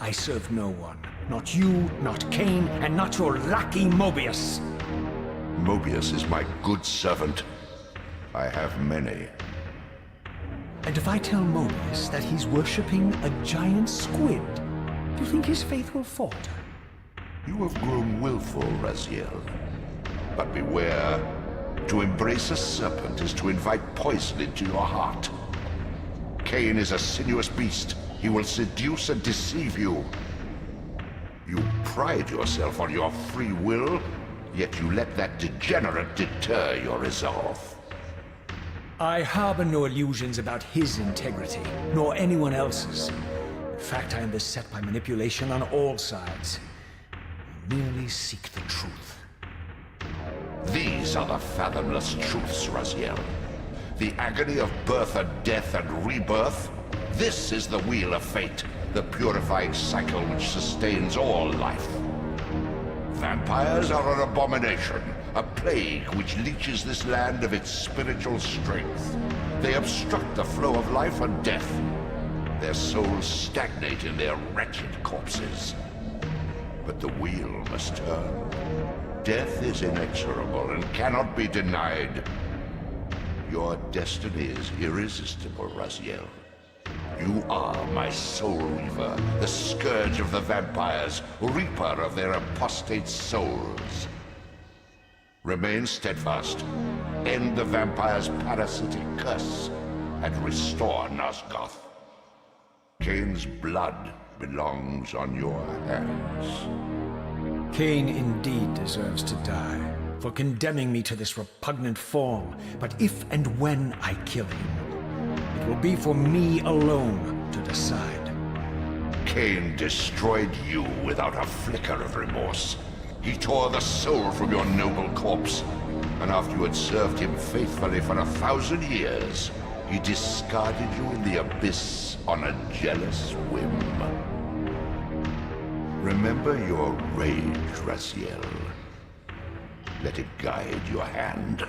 I serve no one. Not you, not Kain, and not your lackey Mobius. Mobius is my good servant. I have many. And if I tell Mobius that he's worshipping a giant squid, do you think his faith will falter? You have grown willful, Raziel. But beware. To embrace a serpent is to invite poison into your heart. Kain is a sinuous beast. He will seduce and deceive you. You pride yourself on your free will, yet you let that degenerate deter your resolve. I harbor no illusions about his integrity, nor anyone else's. In fact, I am beset by manipulation on all sides. I merely seek the truth. These are the fathomless truths, Raziel. The agony of birth and death and rebirth. This is the wheel of fate, the purifying cycle which sustains all life. Vampires are an abomination, a plague which leeches this land of its spiritual strength. They obstruct the flow of life and death. Their souls stagnate in their wretched corpses. But the wheel must turn. Death is inexorable and cannot be denied. Your destiny is irresistible, Raziel. You are my soul reaver, the scourge of the vampires, reaper of their apostate souls. Remain steadfast, end the vampire's parasitic curse, and restore Nosgoth. Kain's blood belongs on your hands. Kain indeed deserves to die for condemning me to this repugnant form, but if and when I kill him, it will be for me alone to decide. Kain destroyed you without a flicker of remorse. He tore the soul from your noble corpse, and after you had served him faithfully for 1,000 years, he discarded you in the abyss on a jealous whim. Remember your rage, Raziel. Let it guide your hand.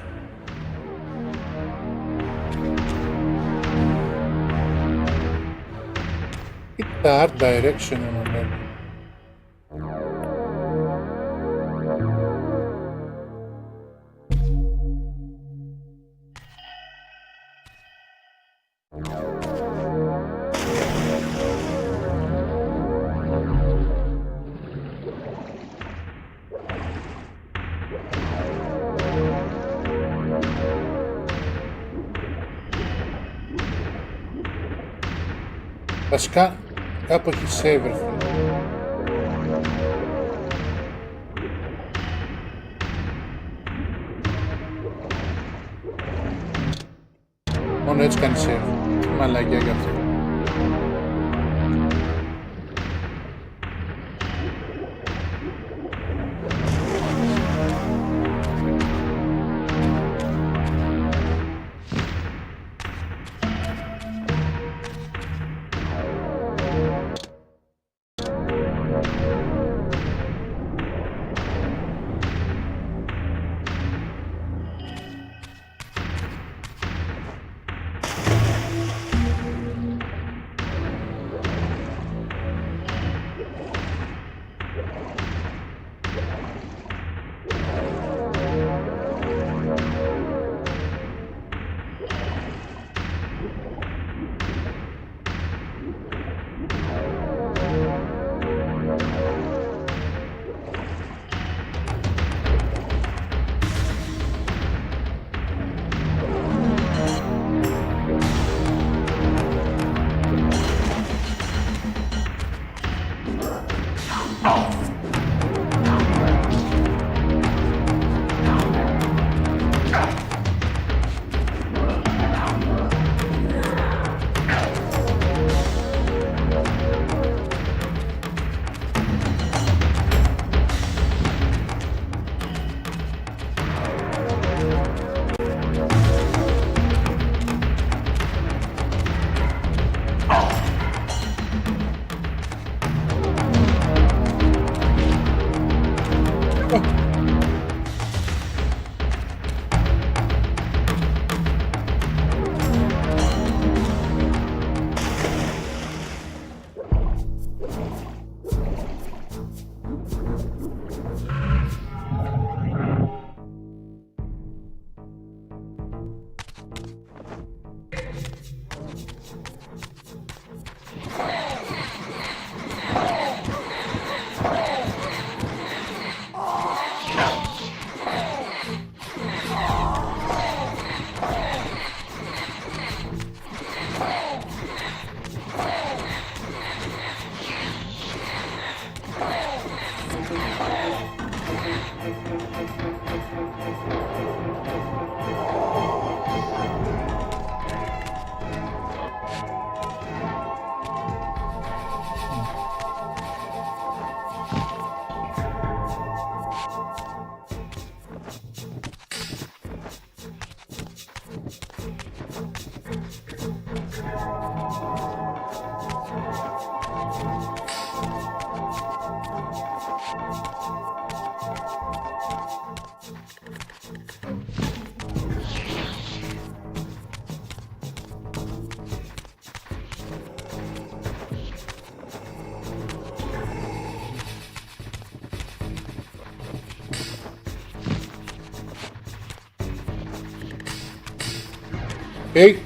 Pick the art direction and all that. Βασικά κάπου έχει save. Μόνο έτσι κάνει save. Μαλακιά για αυτό. Hey.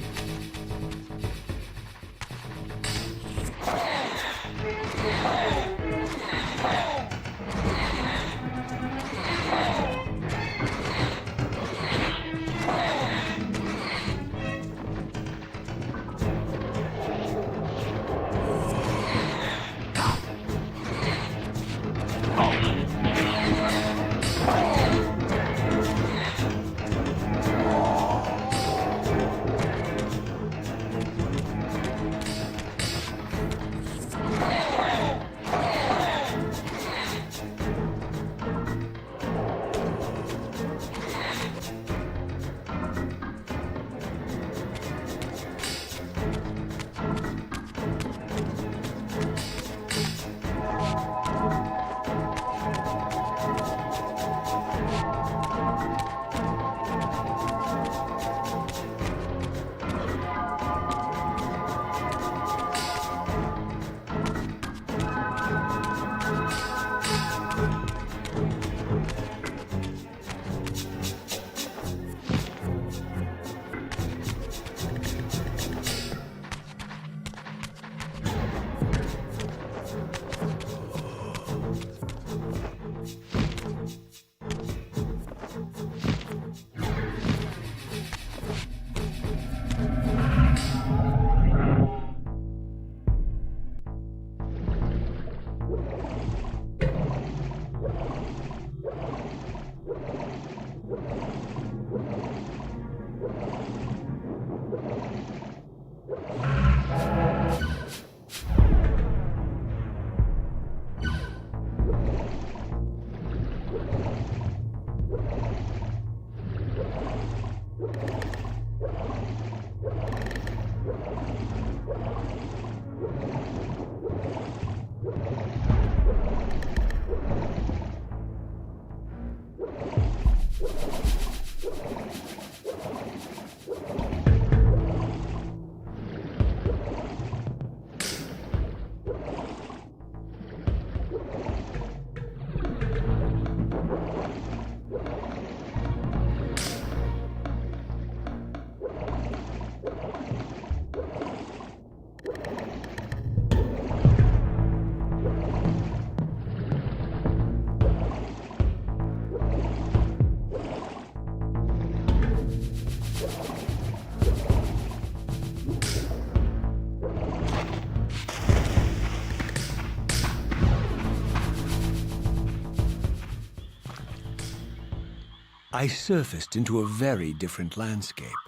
I surfaced into a very different landscape.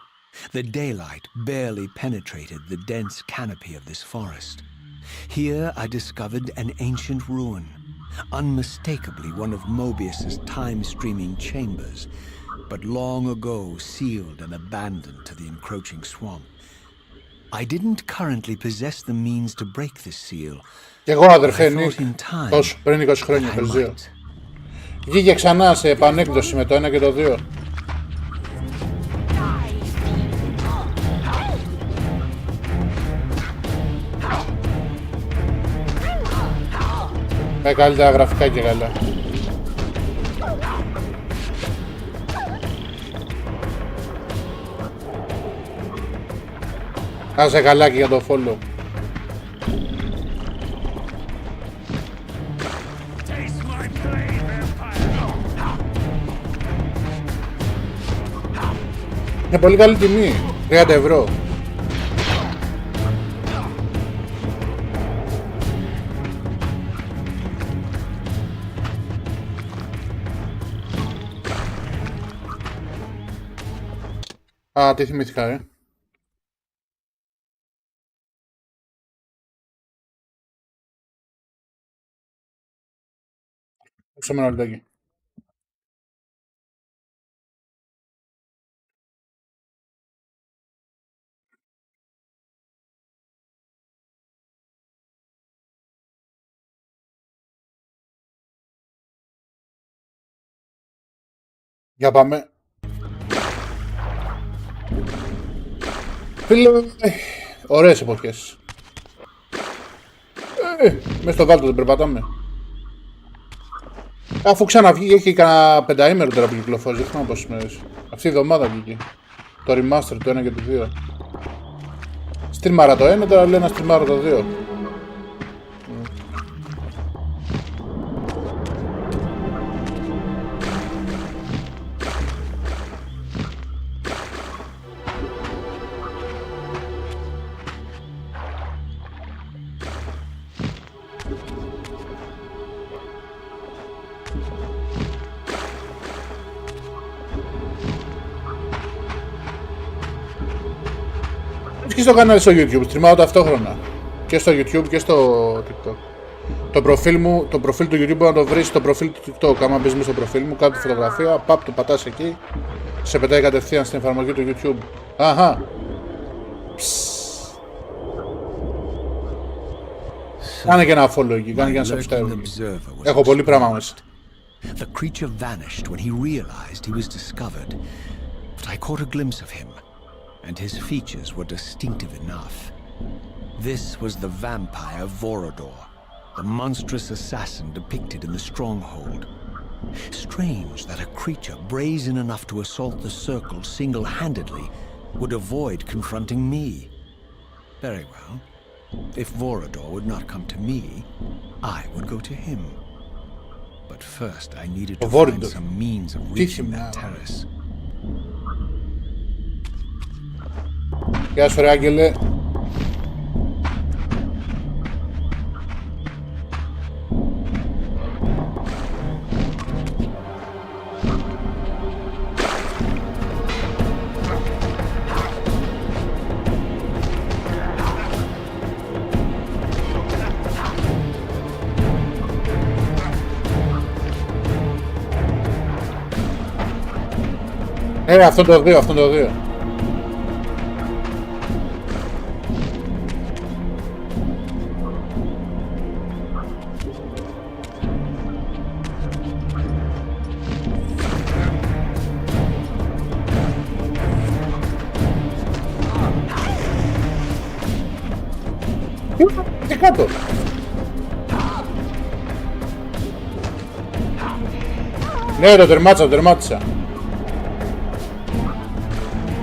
The daylight barely penetrated the dense canopy of this forest. Here I discovered an ancient ruin, unmistakably one of Mobius's time-streaming chambers, but long ago sealed and abandoned to the encroaching swamp. I didn't currently possess the means to break this seal. Και εγώ αδερφέ Νίκ, πριν 20 χρόνια το 2. Βγήκε ξανά σε επανέκδοση με το 1 και το 2. Με καλύτερα γραφικά και καλά. Άσε καλά και για το follow. Είναι πολύ καλή τιμή, 30 ευρώ. Α, τι θυμήθηκα, Σε μένα λεπτάκι. Για πάμε. Φίλε, ωραίες εποχές. Μες στο βάλτο δεν περπατάμε. Αφού ξαναβγεί, έχει κανένα πενταήμερο τώρα που κυκλοφορεί, δεν θυμάμαι πόσες μέρες. Αυτή η εβδομάδα βγήκε. Το Remastered, το 1 και το 2. Στριμάρα το 1, τώρα λέει να στριμάρω το 2. Και στο κανάλι στο YouTube, στριμάω ταυτόχρονα. Και στο YouTube και στο TikTok. Το προφίλ του YouTube να το βρεις στο προφίλ του TikTok. Άμα μπεις μέσα στο προφίλ μου, κάτω τη φωτογραφία, παπ, το πατάς εκεί, σε πετάει κατευθείαν στην εφαρμογή του YouTube. Αχα. Κάνε και ένα follow εκεί, κάνε και ένα subscribe. Έχω πολύ πράγμα μέσα. The creature vanished when he realized he was discovered, but I caught a glimpse of him, and his features were distinctive enough. This was the vampire Vorador, the monstrous assassin depicted in the Stronghold. Strange that a creature brazen enough to assault the Circle single-handedly would avoid confronting me. Very well. If Vorador would not come to me, I would go to him. But first I needed to find some means of reaching that terrace. Γεια σου ρε Άγγελε. Αυτό το 2, αυτό το 2. Και κάτω. Ναι, το τερμάτισα.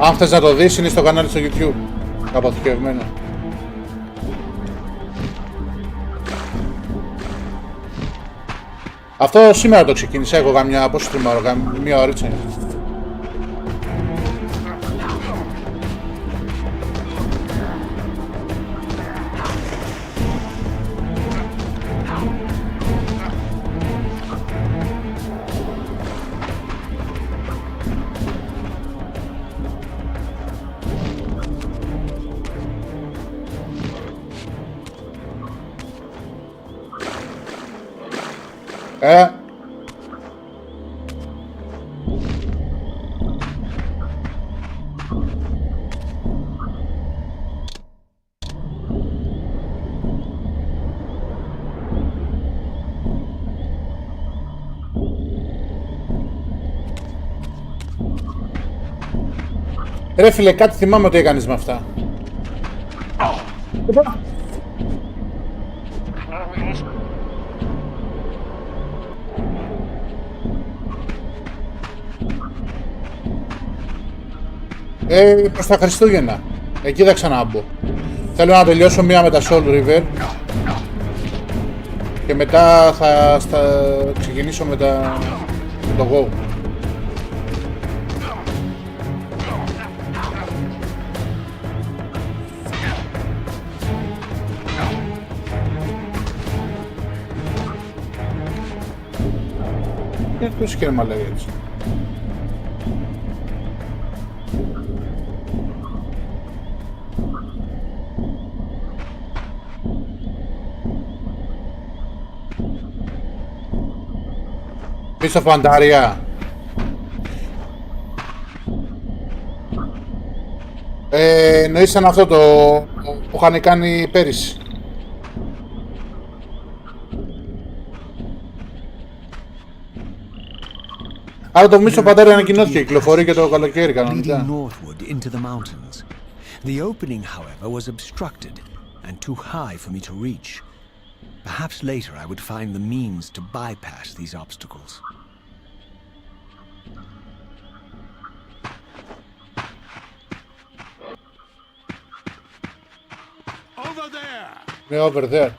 Αν θες να το δεις, είναι στο κανάλι στο YouTube. Αποθηκευμένο. Αυτό σήμερα το ξεκίνησα. Έχω καμιά πόσο τριμάρο, μία ωρίτσα. Ρε φίλε, κάτι θυμάμαι ότι έκανες με αυτά. Προς τα Χριστούγεννα. Εκεί θα ξαναμπω. Θέλω να τελειώσω μία με τα Soul River. Και μετά θα ξεκινήσω με το Go. Ποιος και να λέει έτσι. Πίσω φαντάρια. Εννοείς σαν αυτό το που είχαν κάνει πέρυσι. Άρα το μίσο φαντάρια ανακοινώθηκε, κυκλοφορεί και το καλοκαίρι κανονικά. The opening, however, was obstructed and too high for me to reach. Perhaps later I would find the means to bypass these obstacles. Over there! Yeah, over there.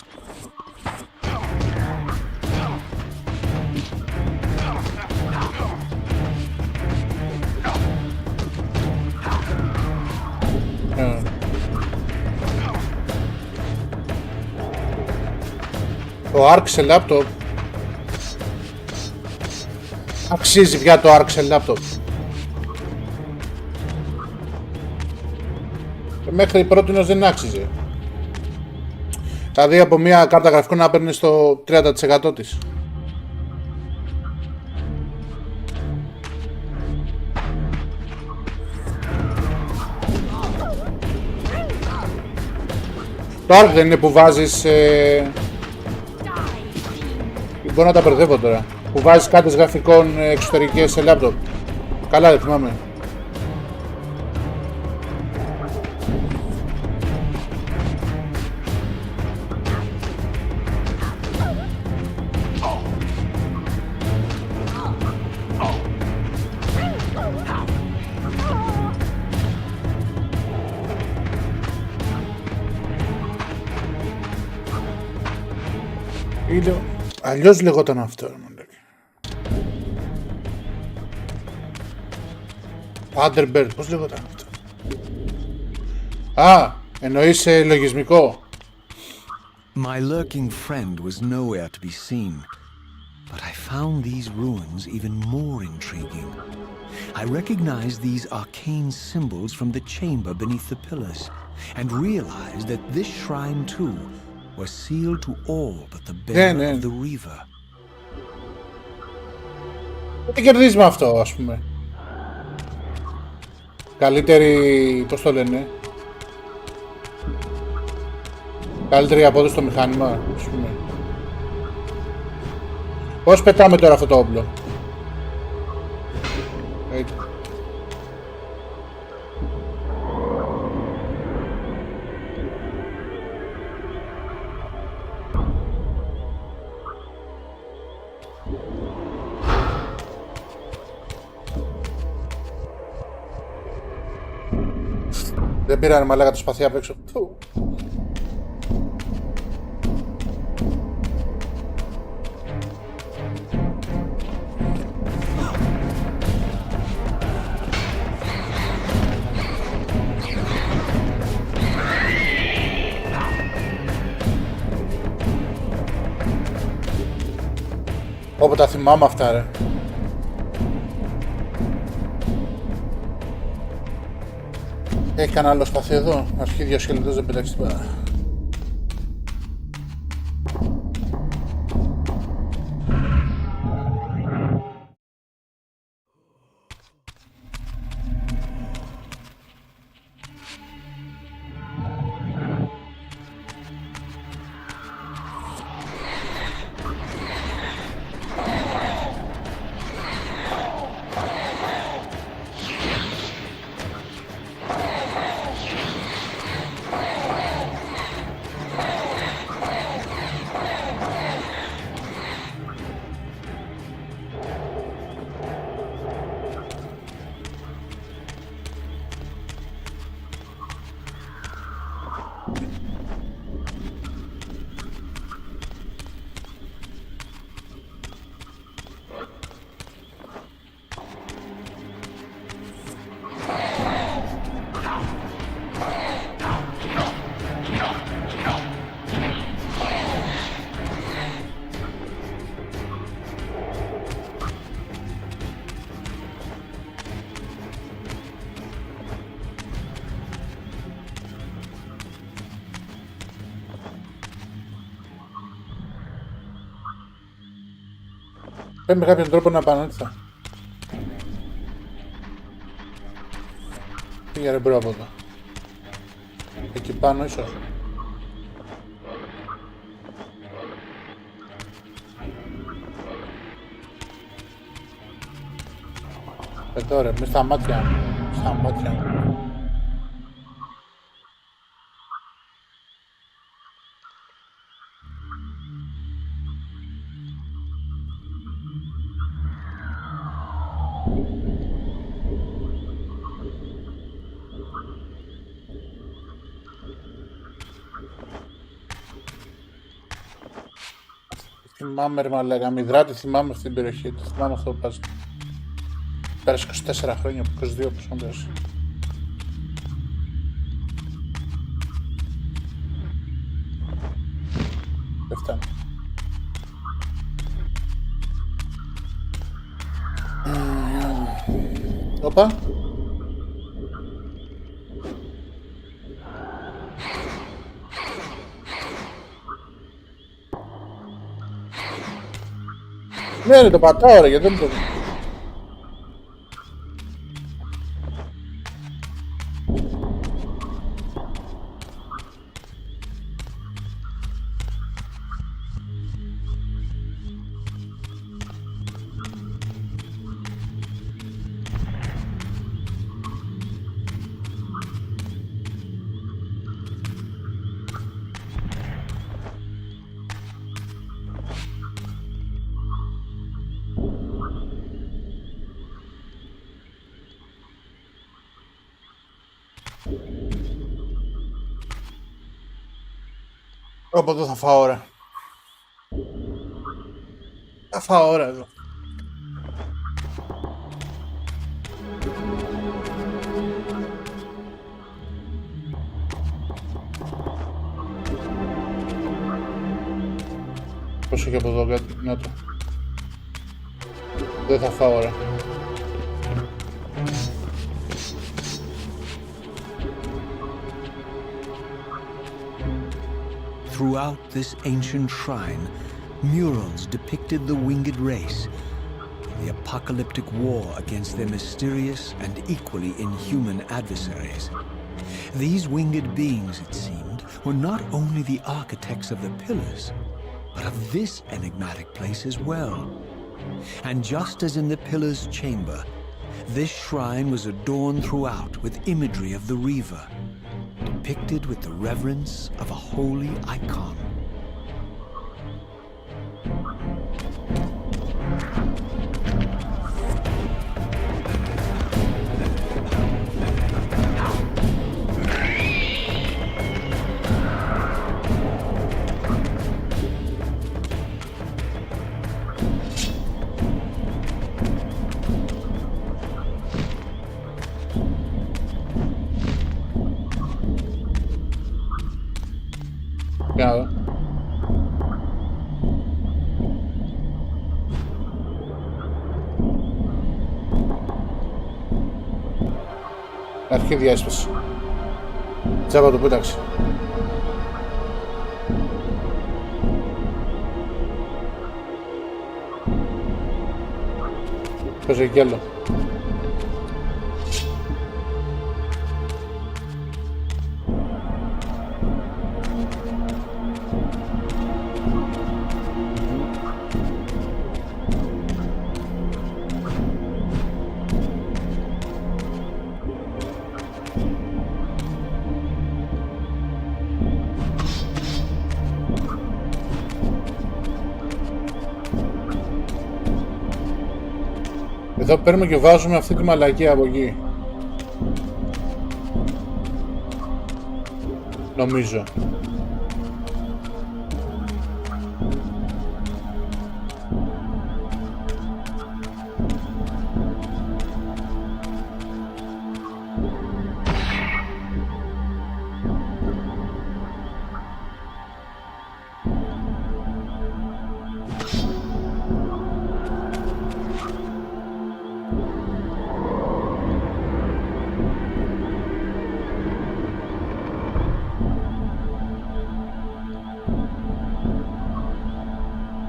Το ARC σε laptop. Αξίζει πια το ARC σε laptop. Και μέχρι πρότινος δεν άξιζε. Δηλαδή από μια κάρτα γραφικών να παίρνει στο 30% της. Το ARC δεν είναι που βάζεις... Μπορώ να τα μπερδεύω τώρα. Που βάζεις κάρτες γραφικών εξωτερικές σε laptop. Καλά δεν θυμάμαι. Αλλιώς λεγόταν αυτό. Thunderbird, πώς λεγόταν αυτό. Α, εννοείς λογισμικό. My lurking friend was nowhere to be seen, but I found these ruins even more intriguing. I recognized these arcane symbols from the chamber beneath the pillars, and realized that this shrine too was sealed to all but the bearer of the Reaver. Τι κερδίζεις με αυτό, ας πούμε. Καλύτερη, πώς το λένε, καλύτερη απόδοση στο μηχάνημα, ας πούμε. Πώς πετάμε τώρα αυτό το όπλο. Δεν πήρανε μαλάκα το σπαθί απ' έξω. Όπου τα θυμάμαι αυτά, ρε. Έχει κανένα άλλο σπαθί εδώ. Αρχίδιο ο σκελετός δεν πετάξει τίποτα. Πρέπει με κάποιον τρόπο να επανέλθω. Πήγε ρε μπρο από εδώ. Εκεί πάνω ίσως. Εδώ ρε, μες στα μάτια μου. Στα μάτια μου. Θυμάμαι ρε μαλάκα, Μηδράτη θυμάμαι αυτή την περιοχή, θυμάμαι αυτό που πας. Πέρασε 24 χρόνια, 22 πώς να πέρασε. Δεν φτάνει. Όπα. Ναι ρε, το πατάω ρε, γιατί δεν το... Από εδώ θα φάω ώρα. Θα φάω ώρα εδώ. Πώς έχει από εδώ κάτι, να το. Δεν θα φάω ώρα. Throughout this ancient shrine, murals depicted the winged race, the apocalyptic war against their mysterious and equally inhuman adversaries. These winged beings, it seemed, were not only the architects of the pillars, but of this enigmatic place as well. And just as in the pillars' chamber, this shrine was adorned throughout with imagery of the Reaver, depicted with the reverence of a holy icon. Nada. Αρχή διάσπαση. Τσάπα το πέταξε. Παίζει κι άλλο. Εδώ παίρνουμε και βάζουμε αυτή τη μαλακία από εκεί. Νομίζω.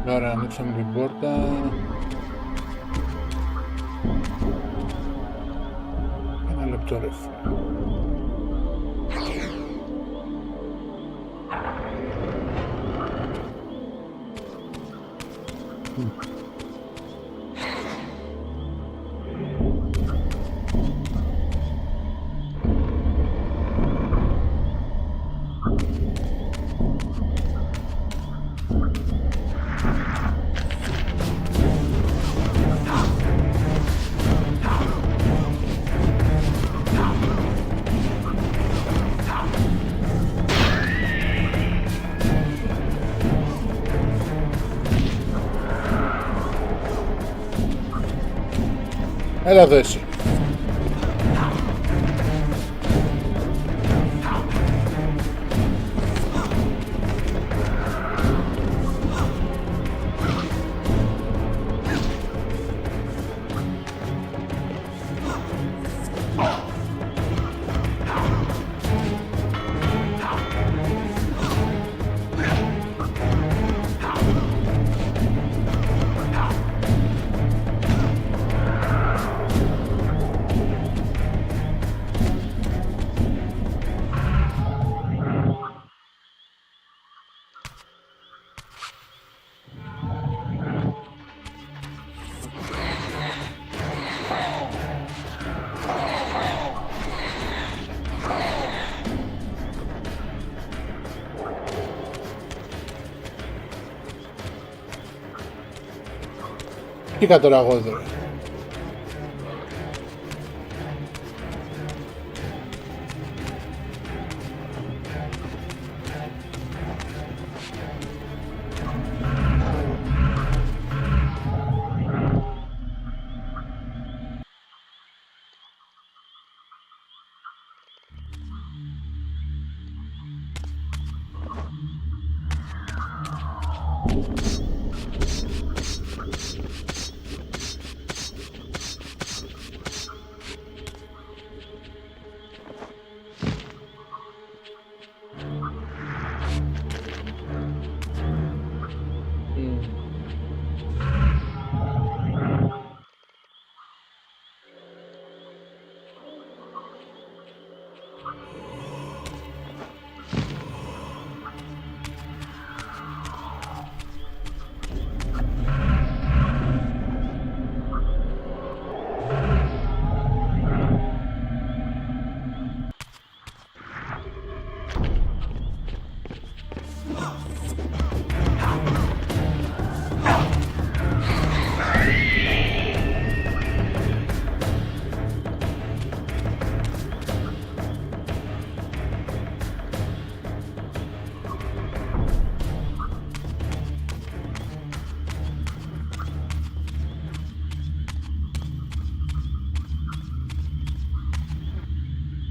Τώρα ανοίξαμε την πόρτα. πίατο ρε. Έλα εδώ εσύ. Κοίτα τώρα εγώ εδώ.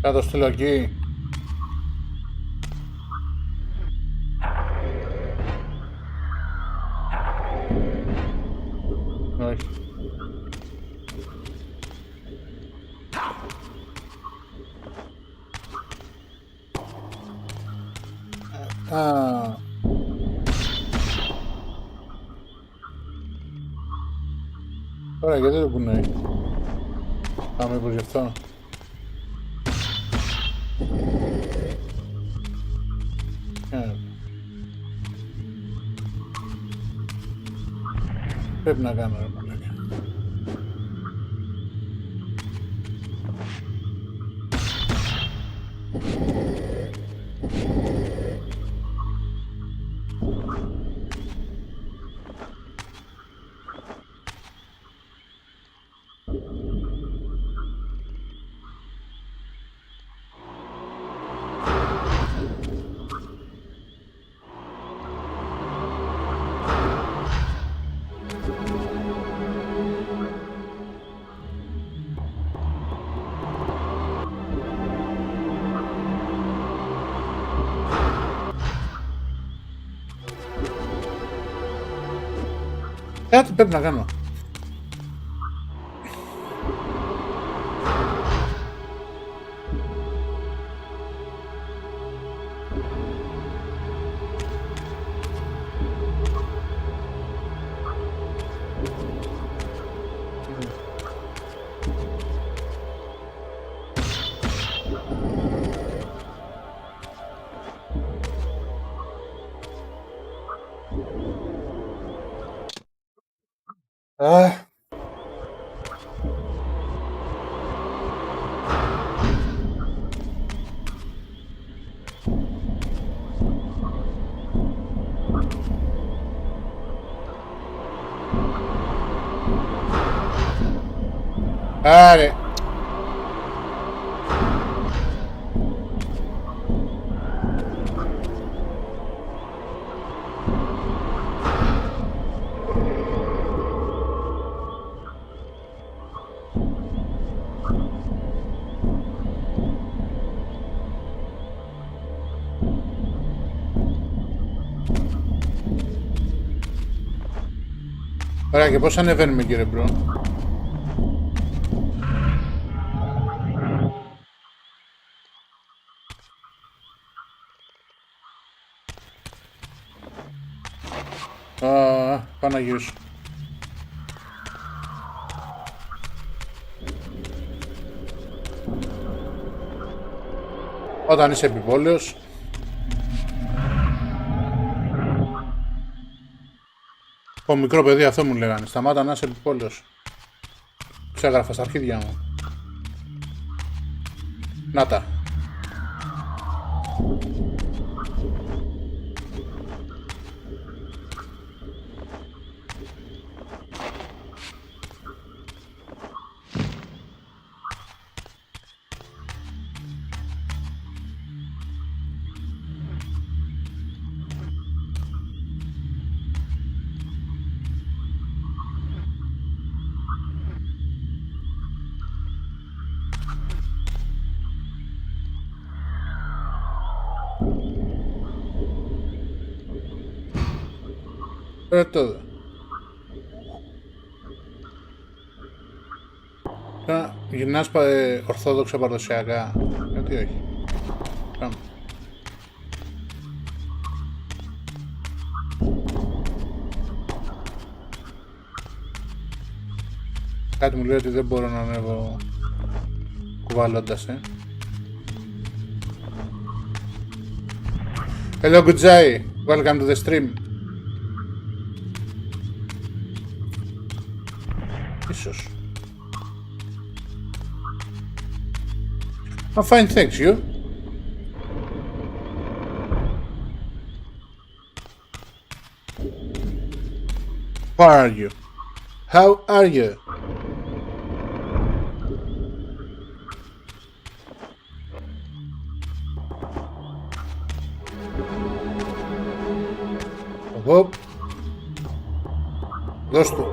Θα το στείλω εκεί. Όχι. Τώρα γιατί δεν το κουνάει. Μήπως γι' αυτό. Πρέπει να κάνω ρε μαλάκα. Κάτι πρέπει να κάνω. Αχ. Άρε. Ωραία, και πώς ανεβαίνουμε, κύριε Μπρο? Παναγίους. Όταν είσαι επιβόλαιος. Το μικρό παιδί αυτό μου λέγανε. Σταμάτα να είσαι επιβόλαιος. Ξέγραφα στα αρχίδια μου. Να τα. Τώρα. Γυρνάς ορθόδοξα παραδοσιακά. Γιατί όχι. Πάμε. Κάτι μου λέει ότι δεν μπορώ να ανέβω κουβαλώντας, Hello, good day. Welcome to the stream. Ίσως. I'm fine, thanks, you. How are you? How are you? Εγώ. Δώσ' του.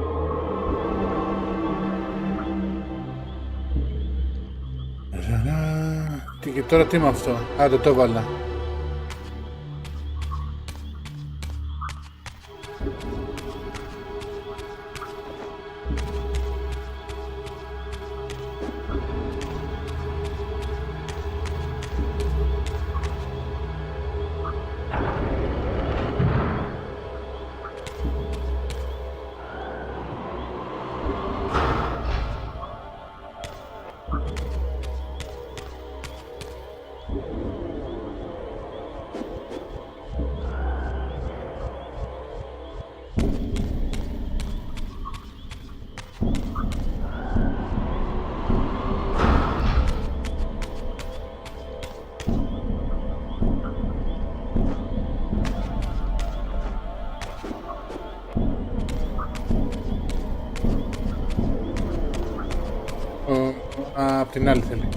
Και τώρα τι με αυτό? Άντε το έβαλα. Απ' την άλλη θέλει.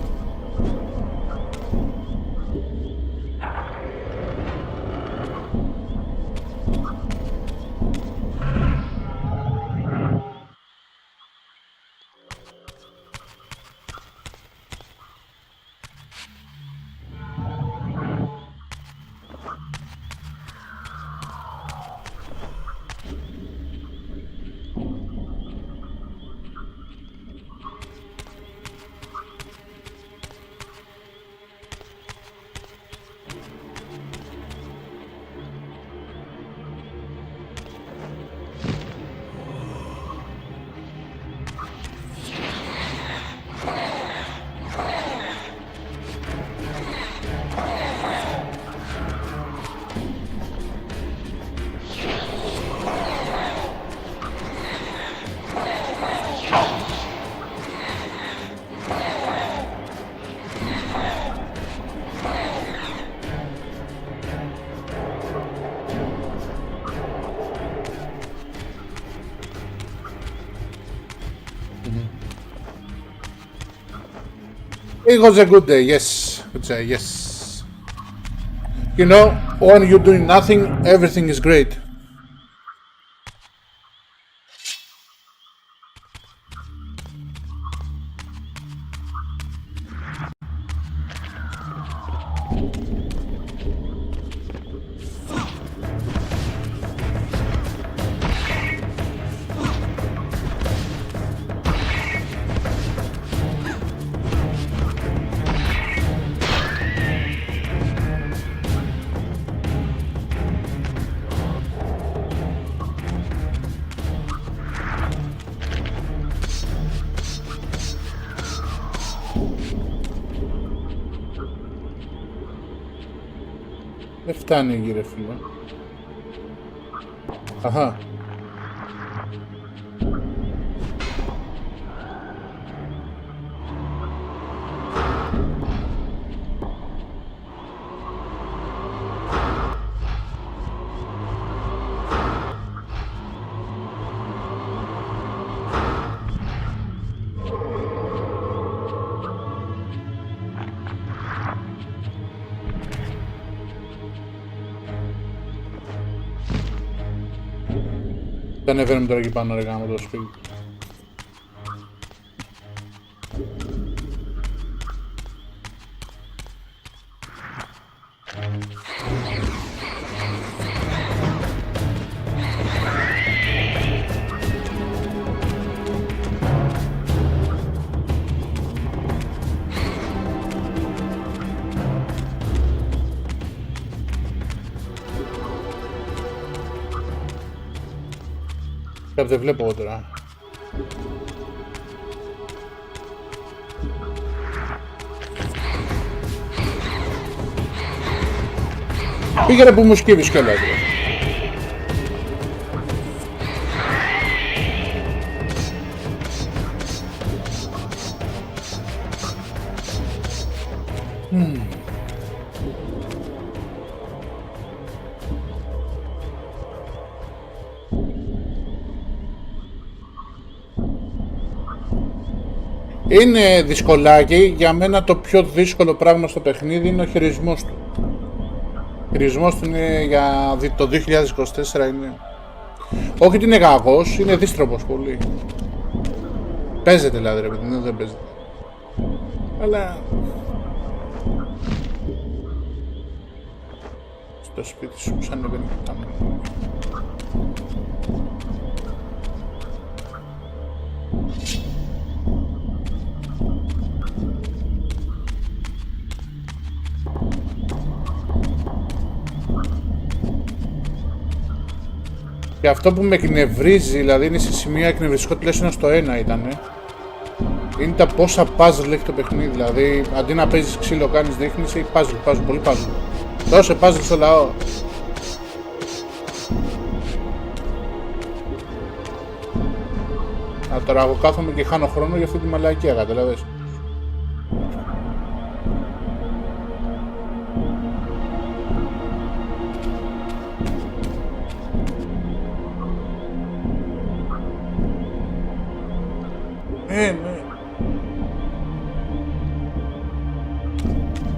It was a good day, yes. Good day, yes. You know, when you're doing nothing, everything is great. Δεν φτάνει εκεί ρε φίλε. Αχα. Δεν ανεβαίνουμε τώρα εκεί πάνω ρε γάμο το σπίτι. Δεν βλέπω εγώ τώρα. Πήγαινε που μου σκύβεις κιόλας ρε. Είναι δυσκολάκι, για μένα το πιο δύσκολο πράγμα στο παιχνίδι είναι ο χειρισμός του. Ο χειρισμός του είναι για το 2024 είναι... Όχι ότι είναι κακός, είναι δύστροπος πολύ. Παίζεται δηλαδή ρε παιδί, δεν παίζεται. Αλλά... Στο σπίτι σου σαν δεν είναι. Και αυτό που με εκνευρίζει, δηλαδή είναι σε σημεία εκνευριστικό τουλάχιστον στο 1 ήτανε, είναι τα πόσα puzzle έχει το παιχνίδι, δηλαδή αντί να παίζεις ξύλο κάνεις δείχνεις, έχει puzzle, πολύ puzzle. Δώσε puzzle στο λαό. Α, τώρα εγώ κάθομαι και χάνω χρόνο για αυτή τη μαλακία, καταλαβες.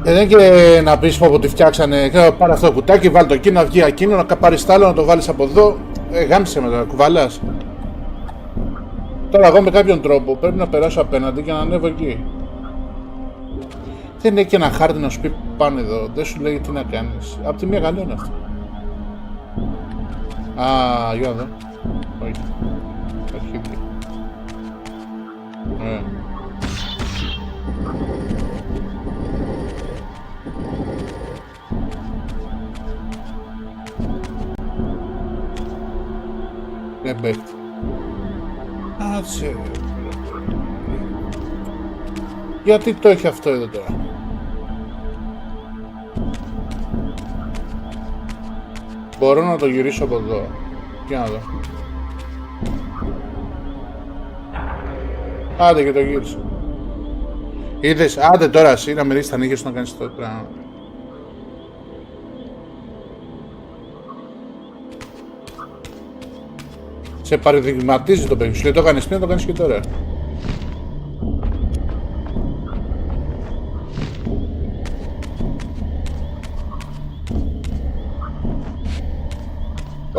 Δεν είναι και να πεις από τη φτιάξανε, πάρε αυτό το κουτάκι, βάλει το εκεί, να βγει εκείνο, να πάρεις τ' άλλο, να το βάλεις από εδώ. Γάμισε με το κουβαλάς. Τώρα εγώ με κάποιον τρόπο πρέπει να περάσω απέναντι και να ανέβω εκεί. Δεν έχει και ένα χάρτη να σου πει πάνω εδώ, δεν σου λέει τι να κάνεις. Απ' τη μία καλό είναι αυτό. Α, για να δω. Όχι. Αρχίδια. Δεν παίχτη. Άτσε. Γιατί το έχει αυτό εδώ τώρα. Μπορώ να το γυρίσω από εδώ. Για να δω. Άντε και το γύρισα. Είδες, άντε τώρα εσύ να μυρίσεις τα νύχια σου να κάνεις το πράγμα. Σε παραδειγματίζει το παιδί σου, λέει το έκανες πριν, το κάνεις και τώρα.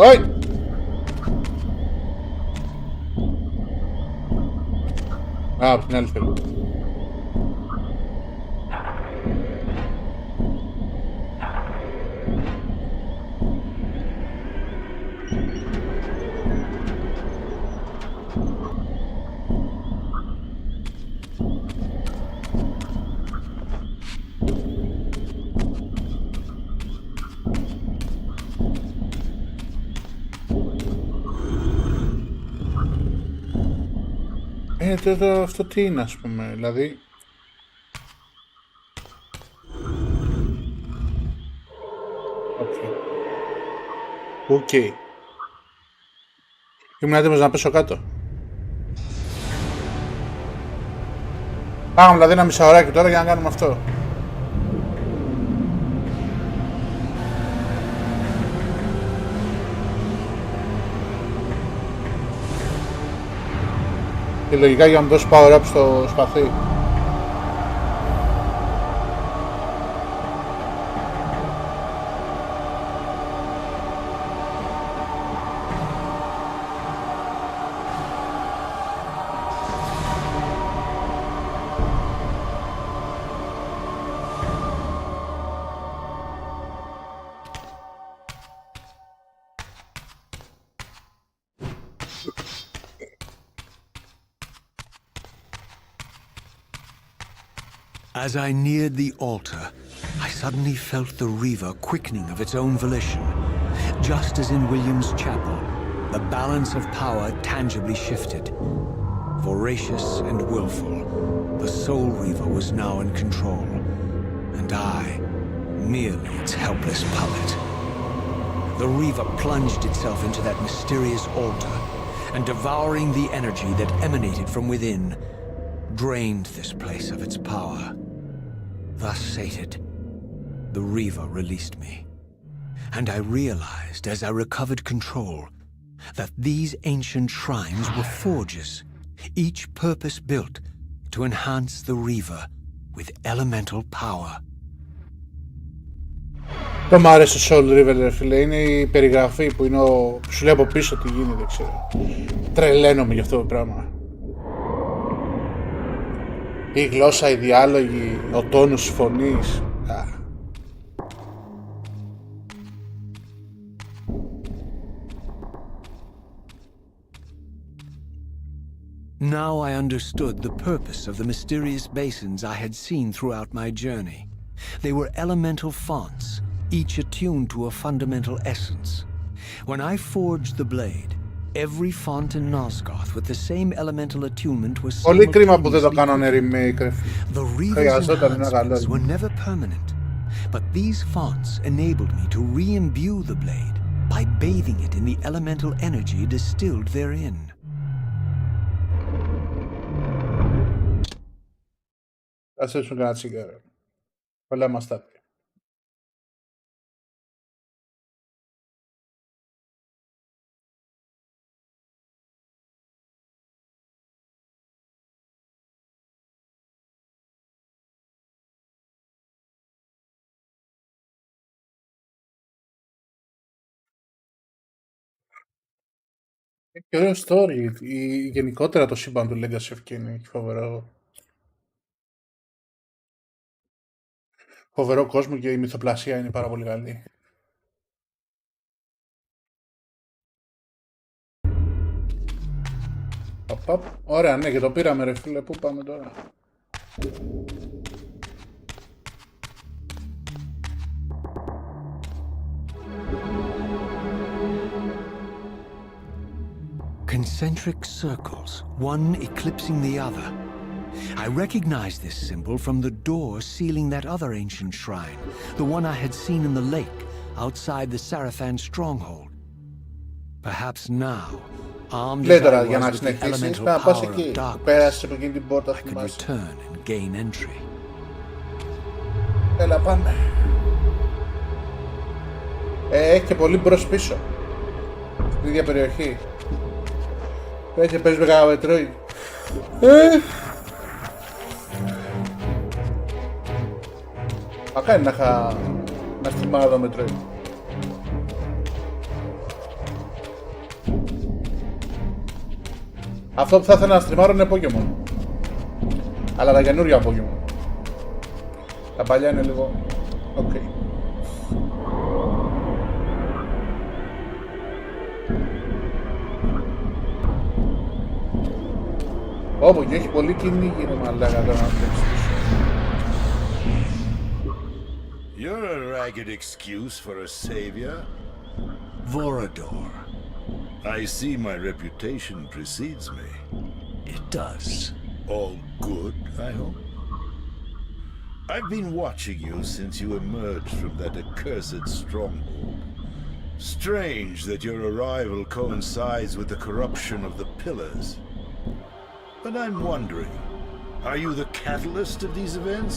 Όχι! Α, από την άλλη φίλη. Αυτό τι είναι, ας πούμε, δηλαδή... Οκ. Ήμουν έτοιμος να πέσω κάτω. Πάμε δηλαδή ένα μισάωράκι τώρα για να κάνουμε αυτό. Και λογικά για να μου δώσει power up στο σπαθί. As I neared the altar, I suddenly felt the Reaver quickening of its own volition. Just as in William's chapel, the balance of power tangibly shifted. Voracious and willful, the Soul Reaver was now in control, and I, merely its helpless puppet. The Reaver plunged itself into that mysterious altar, and devouring the energy that emanated from within, drained this place of its power. Thus sated, the Reaver released me, and I realized as I recovered control that these ancient shrines were forges, each purpose-built to enhance the Reaver with elemental power. Το μ' άρεσε ο Soul Reaver, ρε φίλε, είναι η περιγραφή που είναι που σου λέει από πίσω τι γίνεται, ξέρω. Τρελαίνομαι για αυτό το πράγμα. Η γλώσσα, οι διάλογοι, ο τόνος της φωνής. Now I understood the purpose of the mysterious basins I had seen throughout my journey. They were elemental fonts, each attuned to a fundamental essence. When I forged the blade, every font in Nosgoth with the same elemental attunement was Πολύ κρίμα που δεν το κάνανε remake, ρε φίλε. The Reaver's enhancements were never permanent, but these fonts enabled me to re-imbue the blade by bathing it in the elemental energy distilled therein. Ας έψουν κανένα τσιγάρο. Πολλά μαστάπια. Και ωραίο story. Γενικότερα το σύμπαν του Legacy of Kain έχει φοβερό κόσμο και η μυθοπλασία είναι πάρα πολύ καλή. Ωραία, ναι, και το πήραμε, ρε φίλε. Πού πάμε τώρα? Concentric circles, one eclipsing the other. I recognized this symbol from the door sealing that other ancient shrine, the one I had seen in the lake outside the Sarafan stronghold. Perhaps now, armed as I was with the elemental power of darkness, I could return and gain entry. Έλα, πάμε. Έχει και πολύ μπρος πίσω. Στην ίδια περιοχή. Έχει παίζει με κανένα Metroid. Μακάρι να στριμάρω το Metroid. Αυτό που θα ήθελα να στριμάρω είναι Pokemon. Αλλά τα καινούργια Pokemon. Τα παλιά είναι λίγο... οκ. Όπου και έχει πολύ κυνήγι ρε μαλάκα τώρα να παίξεις. You're a ragged excuse for a savior. Vorador. I see my reputation precedes me. It does. All good, I hope? I've been watching you since you emerged from that accursed stronghold. Strange that your arrival coincides with the corruption of the Pillars. But I'm wondering, are you the catalyst of these events?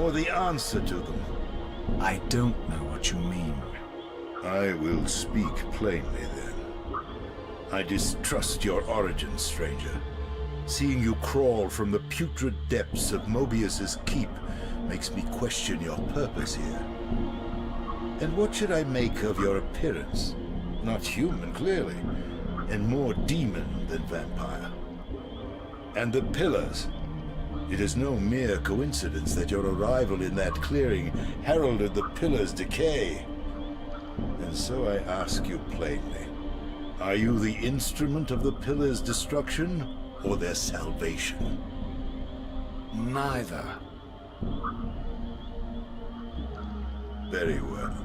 Or the answer to them? I don't know what you mean. I will speak plainly then. I distrust your origin, stranger. Seeing you crawl from the putrid depths of Mobius's keep makes me question your purpose here. And what should I make of your appearance? Not human, clearly, and more demon than vampire. And the Pillars. It is no mere coincidence that your arrival in that clearing heralded the Pillars' decay. And so I ask you plainly, are you the instrument of the Pillars' destruction or their salvation? Neither. Very well.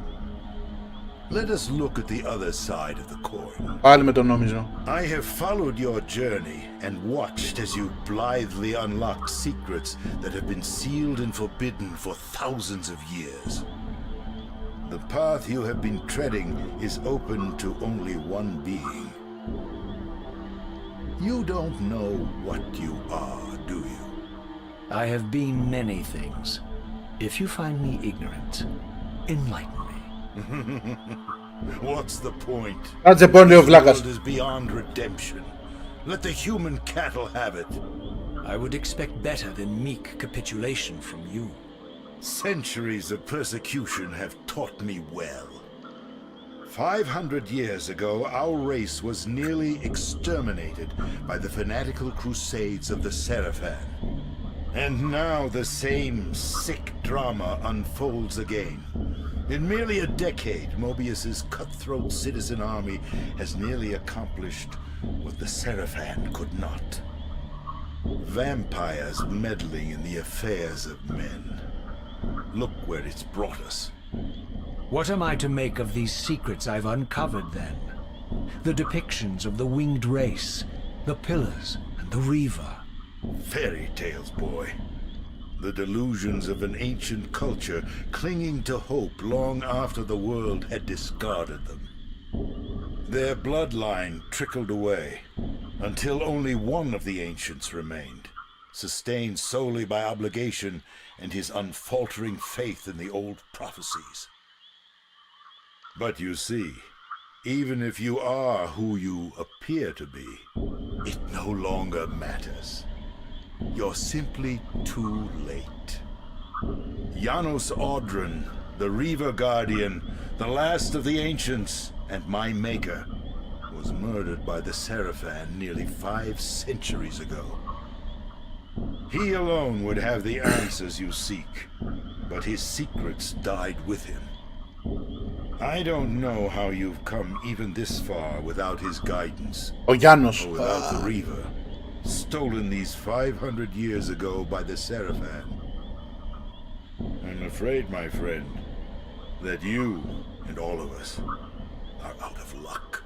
Let us look at the other side of the coin. Πάλι με τον νόμιζο. I have followed your journey and watched as you blithely unlocked secrets that have been sealed and forbidden for thousands of years. The path you have been treading is open to only one being. You don't know what you are, do you? I have been many things. If you find me ignorant, enlighten me. What's the point? Κάτσε πόνοι ο The βλάκας. world is beyond redemption. Let the human cattle have it. I would expect better than meek capitulation from you. Centuries of persecution have taught me well. 500 years ago, our race was nearly exterminated by the fanatical crusades of the Seraphan. And now the same sick drama unfolds again. In merely a decade, Mobius's cutthroat citizen army has nearly accomplished what the Seraphan could not. Vampires meddling in the affairs of men. Look where it's brought us. What am I to make of these secrets I've uncovered, then? The depictions of the winged race, the Pillars, and the Reaver. Fairy tales, boy. The delusions of an ancient culture clinging to hope long after the world had discarded them. Their bloodline trickled away until only one of the ancients remained, sustained solely by obligation and his unfaltering faith in the old prophecies. But you see, even if you are who you appear to be, it no longer matters. You're simply too late. Janos Audron, the Reaver Guardian, the last of the ancients, and my maker, was murdered by the Seraphan nearly 5 centuries ago. He alone would have the answers you seek, but his secrets died with him. I don't know how you've come even this far without his guidance, Ο Γιάννος. or without the Reaver, stolen these 500 years ago by the Seraphan. I'm afraid, my friend, that you and all of us are out of luck.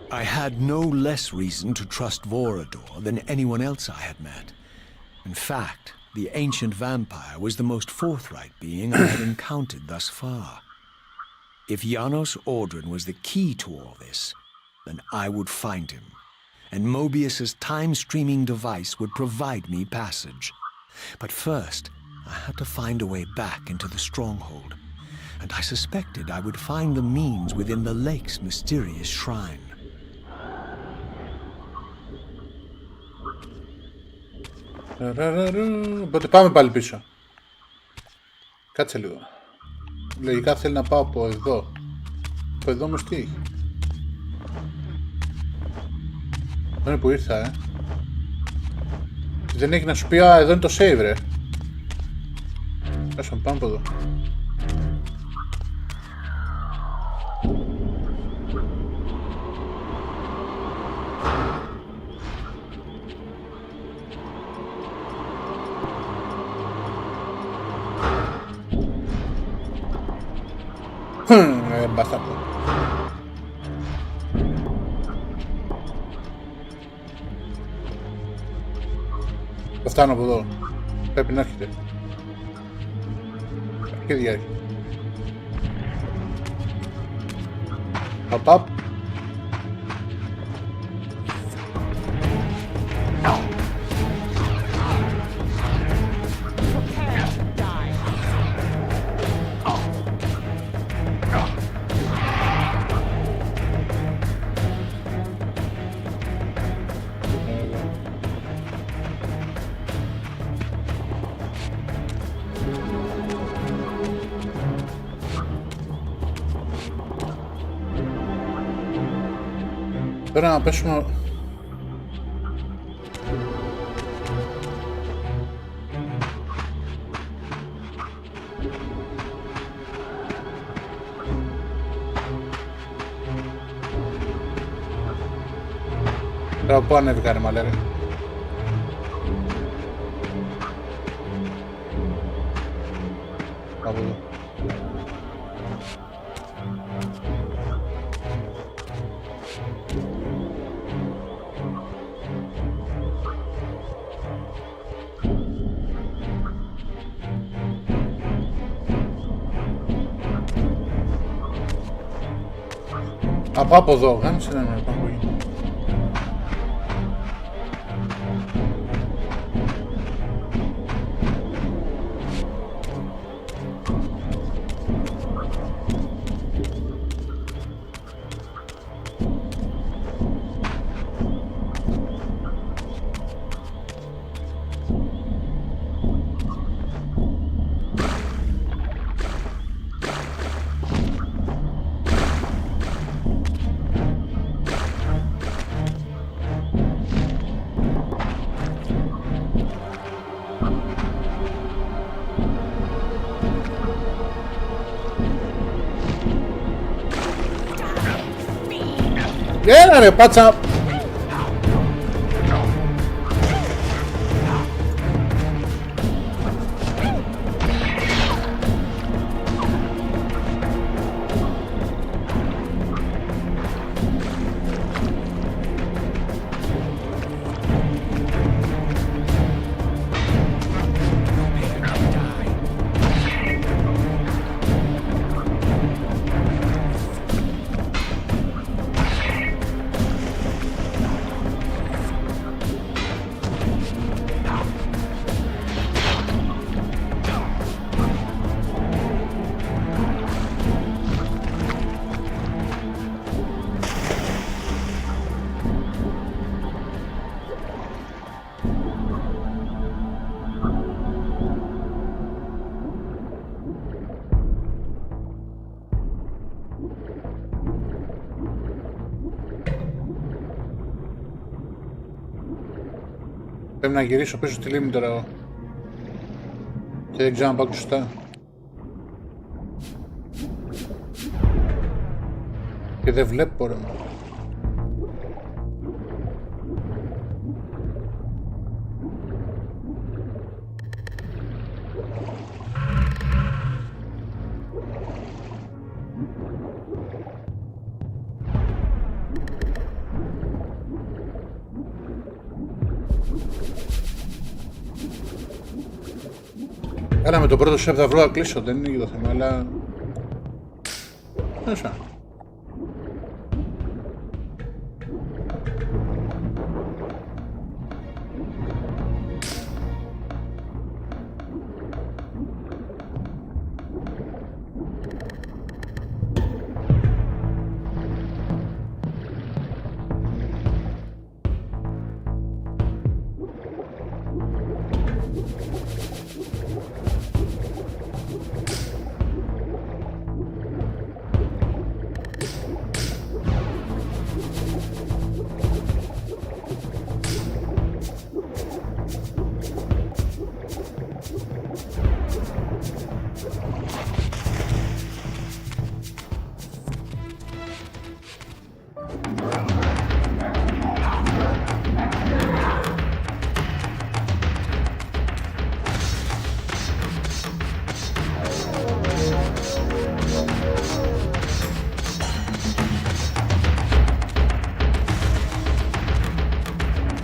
I had no less reason to trust Vorador than anyone else I had met. In fact, the ancient vampire was the most forthright being I had encountered thus far. If Janos Audron was the key to all this, then I would find him, and Mobius's time-streaming device would provide me passage. But first, I had to find a way back into the stronghold, and I suspected I would find the means within the lake's mysterious shrine. Οπότε πάμε πάλι πίσω. Κάτσε λίγο. Λογικά θέλει να πάω από εδώ. Από εδώ όμως τι έχει. Αυτό είναι που ήρθα, Δεν έχει να σου πει, εδώ είναι το save, ρε. Άσο, πάμε από εδώ. Μπαστάρδο. Θα φτάνω από εδώ. Πρέπει να έρχεται. Και διάρκεια. Απ. Τώρα να πέσουμε... Τώρα πού ανέβηκα ρε μαλέρε. Από εδώ. Από εδώ, γάμισε να με πάνω εκεί. Έλα ρε πάτσα. Πρέπει να γυρίσω πίσω στη λίμνη τώρα εγώ. Και δεν ξέρω αν πάω σωστά. Και δεν βλέπω ρε. Έλα με το πρώτο σεφ θα βρω να κλείσω, δεν είναι το θέμα, αλλά... Μέσα.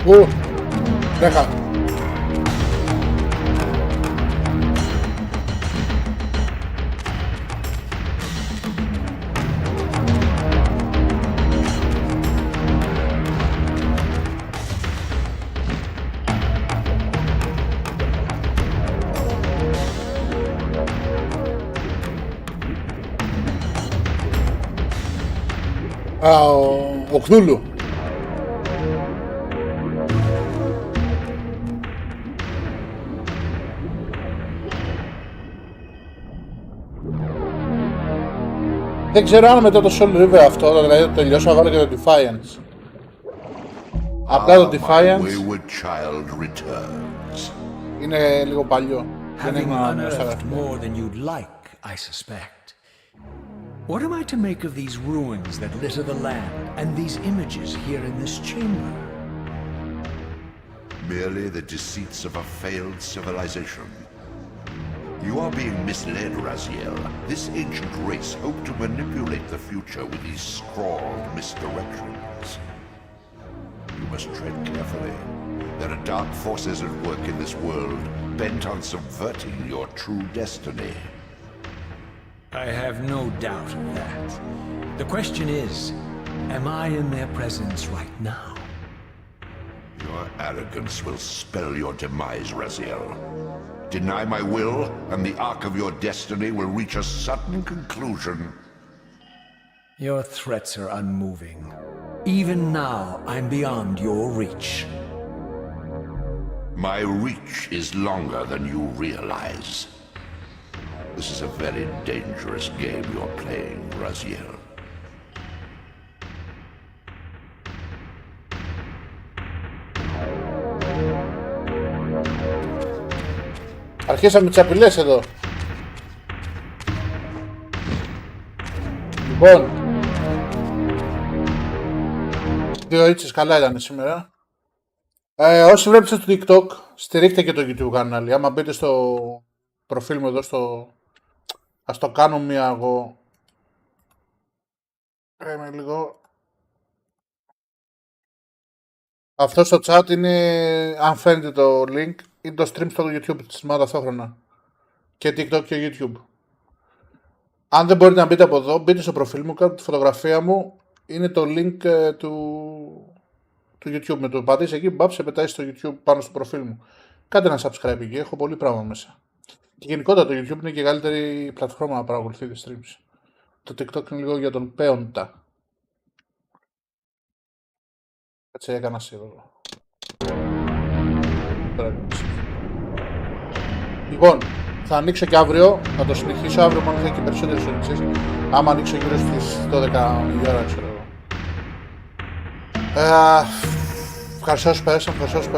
Ου, τρέχα. Α, ο Κδούλου. Δεν ξέρω αν μετά το Soul River αυτό, δηλαδή το τελειώσω, να βάλω και το Defiance. Απλά το Defiance Wayward child returns. είναι λίγο παλιό. Δεν Having είναι unearthed more than you'd like, I suspect. What am I to make of these ruins that litter the land, and these images here in this chamber? Merely the deceits of a failed civilization. You are being misled, Raziel. This ancient race hoped to manipulate the future with these scrawled misdirections. You must tread carefully. There are dark forces at work in this world, bent on subverting your true destiny. I have no doubt of that. The question is, am I in their presence right now? Your arrogance will spell your demise, Raziel. Deny my will, and the arc of your destiny will reach a sudden conclusion. Your threats are unmoving. Even now, I'm beyond your reach. My reach is longer than you realize. This is a very dangerous game you're playing, Raziel. Αρχίσαμε τις απειλές εδώ. Λοιπόν, δύο ίτσες καλά ήταν σήμερα. Όσοι βλέπετε στο TikTok, στηρίχτε και το YouTube κανάλι. Άμα μπείτε στο προφίλ μου εδώ στο... Ας το κάνω μία εγώ. Είμαι λίγο... Αυτό στο chat είναι, αν φαίνεται το link, είναι το stream στο YouTube της ταυτόχρονα. Και TikTok και YouTube. Αν δεν μπορείτε να μπείτε από εδώ, μπείτε στο προφίλ μου, κάντε τη φωτογραφία μου. Είναι το link του YouTube. Με το πατήσεις εκεί, μπαπ, σε πετάει στο YouTube πάνω στο προφίλ μου. Κάντε ένα subscribe εκεί, έχω πολύ πράγμα μέσα. Και γενικότερα το YouTube είναι και η καλύτερη πλατφόρμα να παρακολουθείτε streams. Το TikTok είναι λίγο για τον παίοντα. Κάτσε, έκανα σίγουρο. Λοιπόν, θα ανοίξω και αύριο, θα το συνεχίσω αύριο, μόνο θα έχει και περισσότερες ονίξεις. Άμα ανοίξω γύρω στις 12 η ώρα, ξέρω εγώ. Ευχαριστώ όσους πέρασαν, ευχαριστώ όσους πέρασαν.